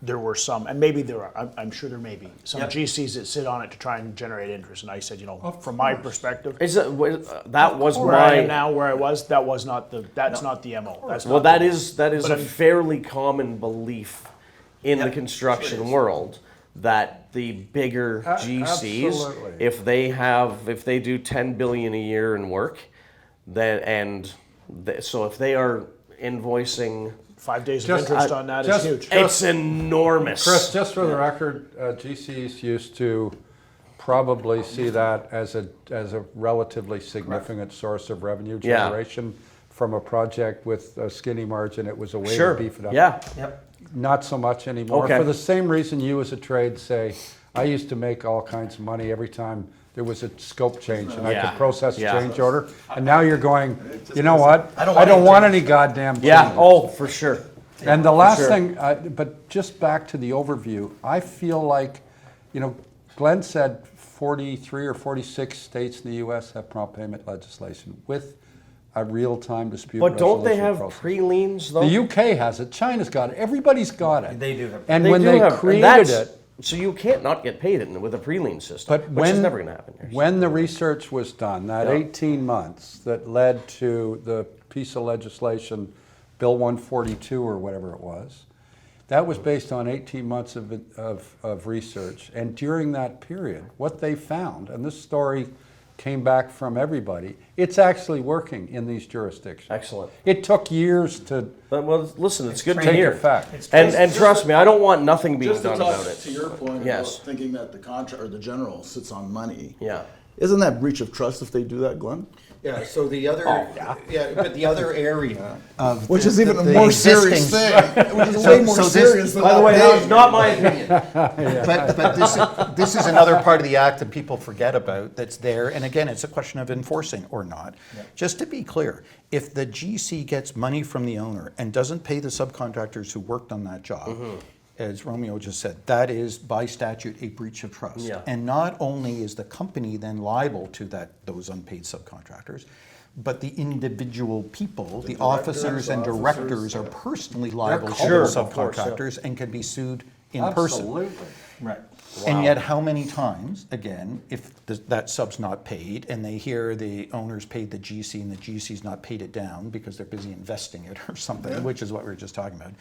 there were some, and maybe there are, I'm sure there may be, some Yep. GCs that sit on it to try and generate interest. And I said, from my perspective, Is it, that was where I am my, now, where I was, that's not the MO. That's well, not that the- is But a I'm- fairly common belief in the Yep, construction sure it is. world that the bigger GCs, absolutely. if they do 10 billion a year in work, so if they are invoicing, 5 days of Just- interest on that is just- huge. it's enormous. Chris, just for the record, GCs used to probably see that as a relatively significant source of revenue Yeah. generation from a project with a skinny margin. It was a way Sure. to beef it up. Yeah. Yep. Not so much anymore. Okay. For the same reason you as a trade say, I used to make all kinds of money every time there was a scope change and I Yeah. could process a Yeah. change order. And now you're going, you know what? I don't I don't want want any goddamn Yeah. changes." Oh, for sure. And the last sure. thing, but just back to the overview, I feel like, Glenn said 43 or 46 states in the U.S. have prompt payment legislation with a real-time dispute But don't they resolution have process. pre-liens though? The UK has it. China's got it. Everybody's got it. They do have- And They when do they have- and created that's- it, so you can't not get paid with a pre-lien system, but which is when never going to happen here. when the research was done, that Yeah. 18 months that led to the piece of legislation, Bill 142 or whatever it was, that was based on 18 months of research. And during that period, what they found, and this story came back from everybody, it's actually working in these jurisdictions. Excellent. It took years to Well, listen, it's good to take hear. effect. And trust me, I don't want nothing being Just to done talk about it. to your point Yes. about thinking that the contract or the general sits on money. Yeah. Isn't that breach of trust if they do that, Glenn? Yeah, so the other, but the other area of. Which the- is even the- a the more existing- serious thing. Which is way more so this- serious than By the that way, that was paying. not my opinion. But this is another part of the act that people forget about that's there. And again, it's a question of enforcing or not. Just to be clear, if the GC gets money from the owner and doesn't pay the subcontractors who worked on that job, as Romeo just said, that is by statute a breach of trust. Yeah. And not only is the company then liable to those unpaid subcontractors, but the individual people, the officers and directors are personally liable to Sure, those of course, yeah. subcontractors and can be sued in person. Absolutely. Right. And yet, how many times, again, if that sub's not paid and they hear the owner's paid the GC and the GC's not paid it down because they're busy investing it or something, which is what we were just talking about.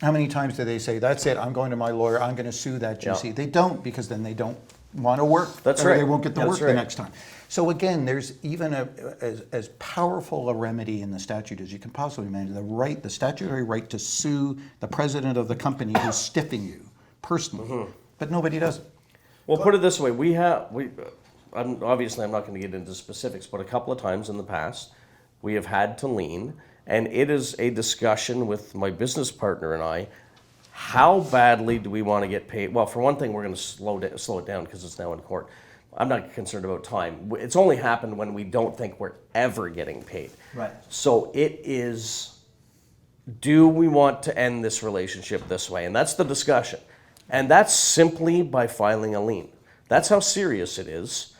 How many times do they say, that's it, I'm going to my lawyer, I'm going to sue that GC? Yeah. They don't, because then they don't want to work. That's or right. They won't get the That's work the right. next time. So again, there's even as powerful a remedy in the statute as you can possibly imagine, the statutory right to sue the president of the company who's stiffing you personally. But nobody does it. Well, put it this way: I'm not going to get into specifics, but a couple of times in the past, we have had to lien, and it is a discussion with my business partner and I. How badly do we want to get paid? Well, for one thing, we're going to slow it down because it's now in court. I'm not concerned about time. It's only happened when we don't think we're ever getting paid. Right. So it is, do we want to end this relationship this way? And that's the discussion. And that's simply by filing a lien. That's how serious it is.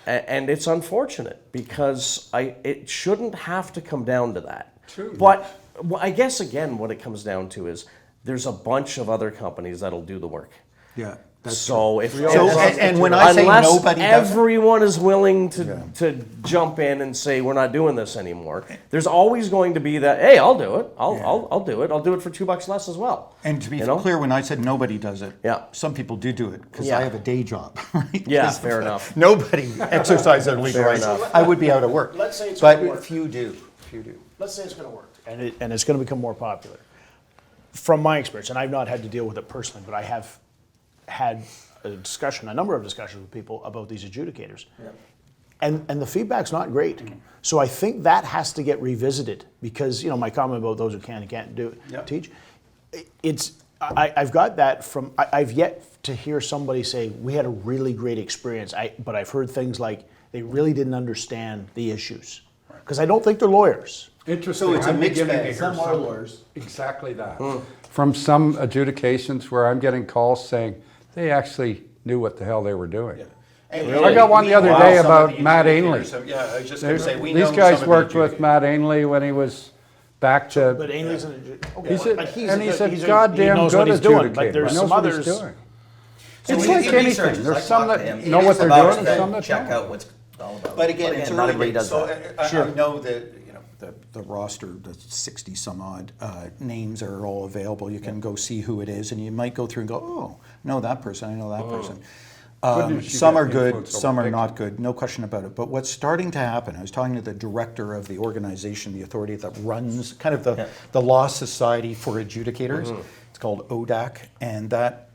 And it's unfortunate because it shouldn't have to come down to that. True. But I guess, again, what it comes down to is there's a bunch of other companies that'll do the work. Yeah. So if and when I say unless nobody does it- everyone is willing to jump in and say we're not doing this anymore, there's always going to be that, hey, I'll do it. I'll do it. I'll do it for $2 less as well. And to be You know? clear, when I said nobody does it, Yeah. some people do it because Yeah. I have a day job. Right? Yeah, 'Cause fair if enough. Nobody exercises their legal Fair rights. enough. I would be out of work. Let's say it's but gonna work. few do. Few do. Let's say it's going to work, and it's going to become more popular. From my experience, and I've not had to deal with it personally, but I have had a number of discussions with people about these adjudicators, and the feedback's not great. So I think that has to get revisited because my comment about those who can and can't do it, teach. I've got that from, I've yet to hear somebody say, we had a really great experience, but I've heard things like, they really didn't understand the issues. Because I don't think they're lawyers. Interesting. So it's a I'm mixed beginning to bag. hear Some are lawyers. Exactly that. From some adjudications where I'm getting calls saying they actually knew what the hell they were doing. I got one the other day about Matt Ainley. Yeah, I was just going to say, we know These guys some of the worked with adjudicators. Matt Ainley when he was back to. But Ainley's an okay, He's a, but and he's a he goddamn knows good what he's doing, adjudicator. but there's He knows some what others. he's doing. So It's he like anything. researches. There's I some talked to that him. know He what is they're about doing and to some that check don't. out what's all about. But again, it's not early everybody days. does So that. I know that the roster, the 60 some odd names are all available. You can go see who it is, and you might go through and go, oh, know that person, I know that person. news, you Some get are good, influence some over are not picking. good, no question about it. But what's starting to happen, I was talking to the director of the organization, the authority that runs kind of the Law Society for Adjudicators. It's called ODAC, and that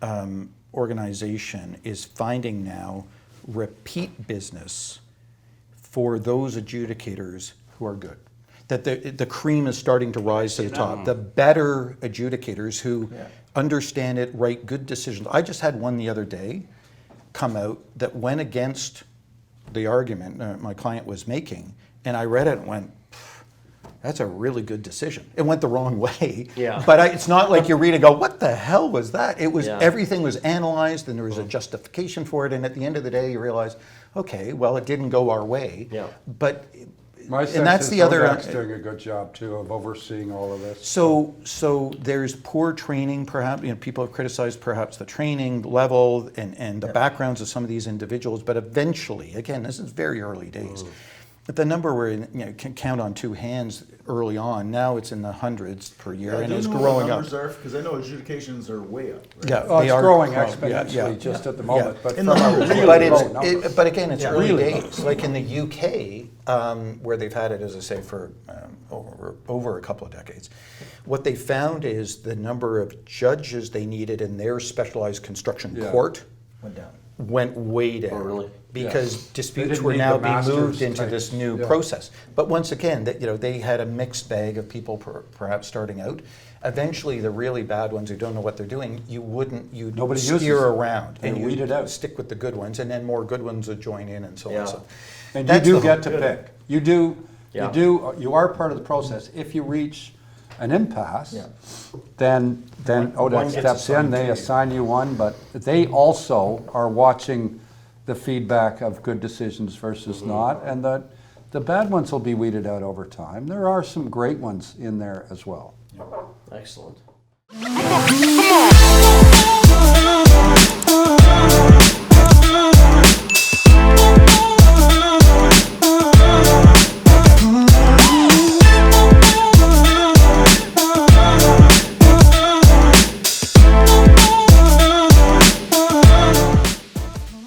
organization is finding now repeat business for those adjudicators who are good. That the cream is starting to rise to the top. The better adjudicators who understand it, write good decisions. I just had one the other day come out that went against the argument my client was making, and I read it and went, that's a really good decision. It went the wrong way, but it's not like you read and go, what the hell was that? It was, everything was analyzed and there was a justification for it, and at the end of the day you realize, okay, well, it didn't go our way, but My sense and that's is the other. ODAC's doing a good job too of overseeing all of this. So there's poor training, perhaps. People have criticized perhaps the training level and the backgrounds of some of these individuals. But eventually, again, this is very early days. But the number we can count on two hands early on. Now it's in the hundreds per year, and it's growing up. Because I know adjudications are way up. Right? Yeah, Well, they it's are growing growing, exponentially just at the moment, but In from the a hundreds. really But low number. but again, it's early days. Like in the UK, where they've had it, as I say, for over a couple of decades, what they found is the number of judges they needed in their specialized construction court went way down. really? Because They disputes didn't were need now the being moved masters into type. this new process. But once again, they had a mixed bag of people perhaps starting out. Eventually, the really bad ones who don't know what they're doing, you'd Nobody uses steer them. around They and weed it out. stick with the good ones, and then more good ones would join in, and so on. So And you that's do the get to hope. pick. You are part of the process. If you reach an impasse, then One ODAC gets steps in, assigned they to you. assign you one, but they also are watching the feedback of good decisions versus not, and the bad ones will be weeded out over time. There are some great ones in there as well. Excellent.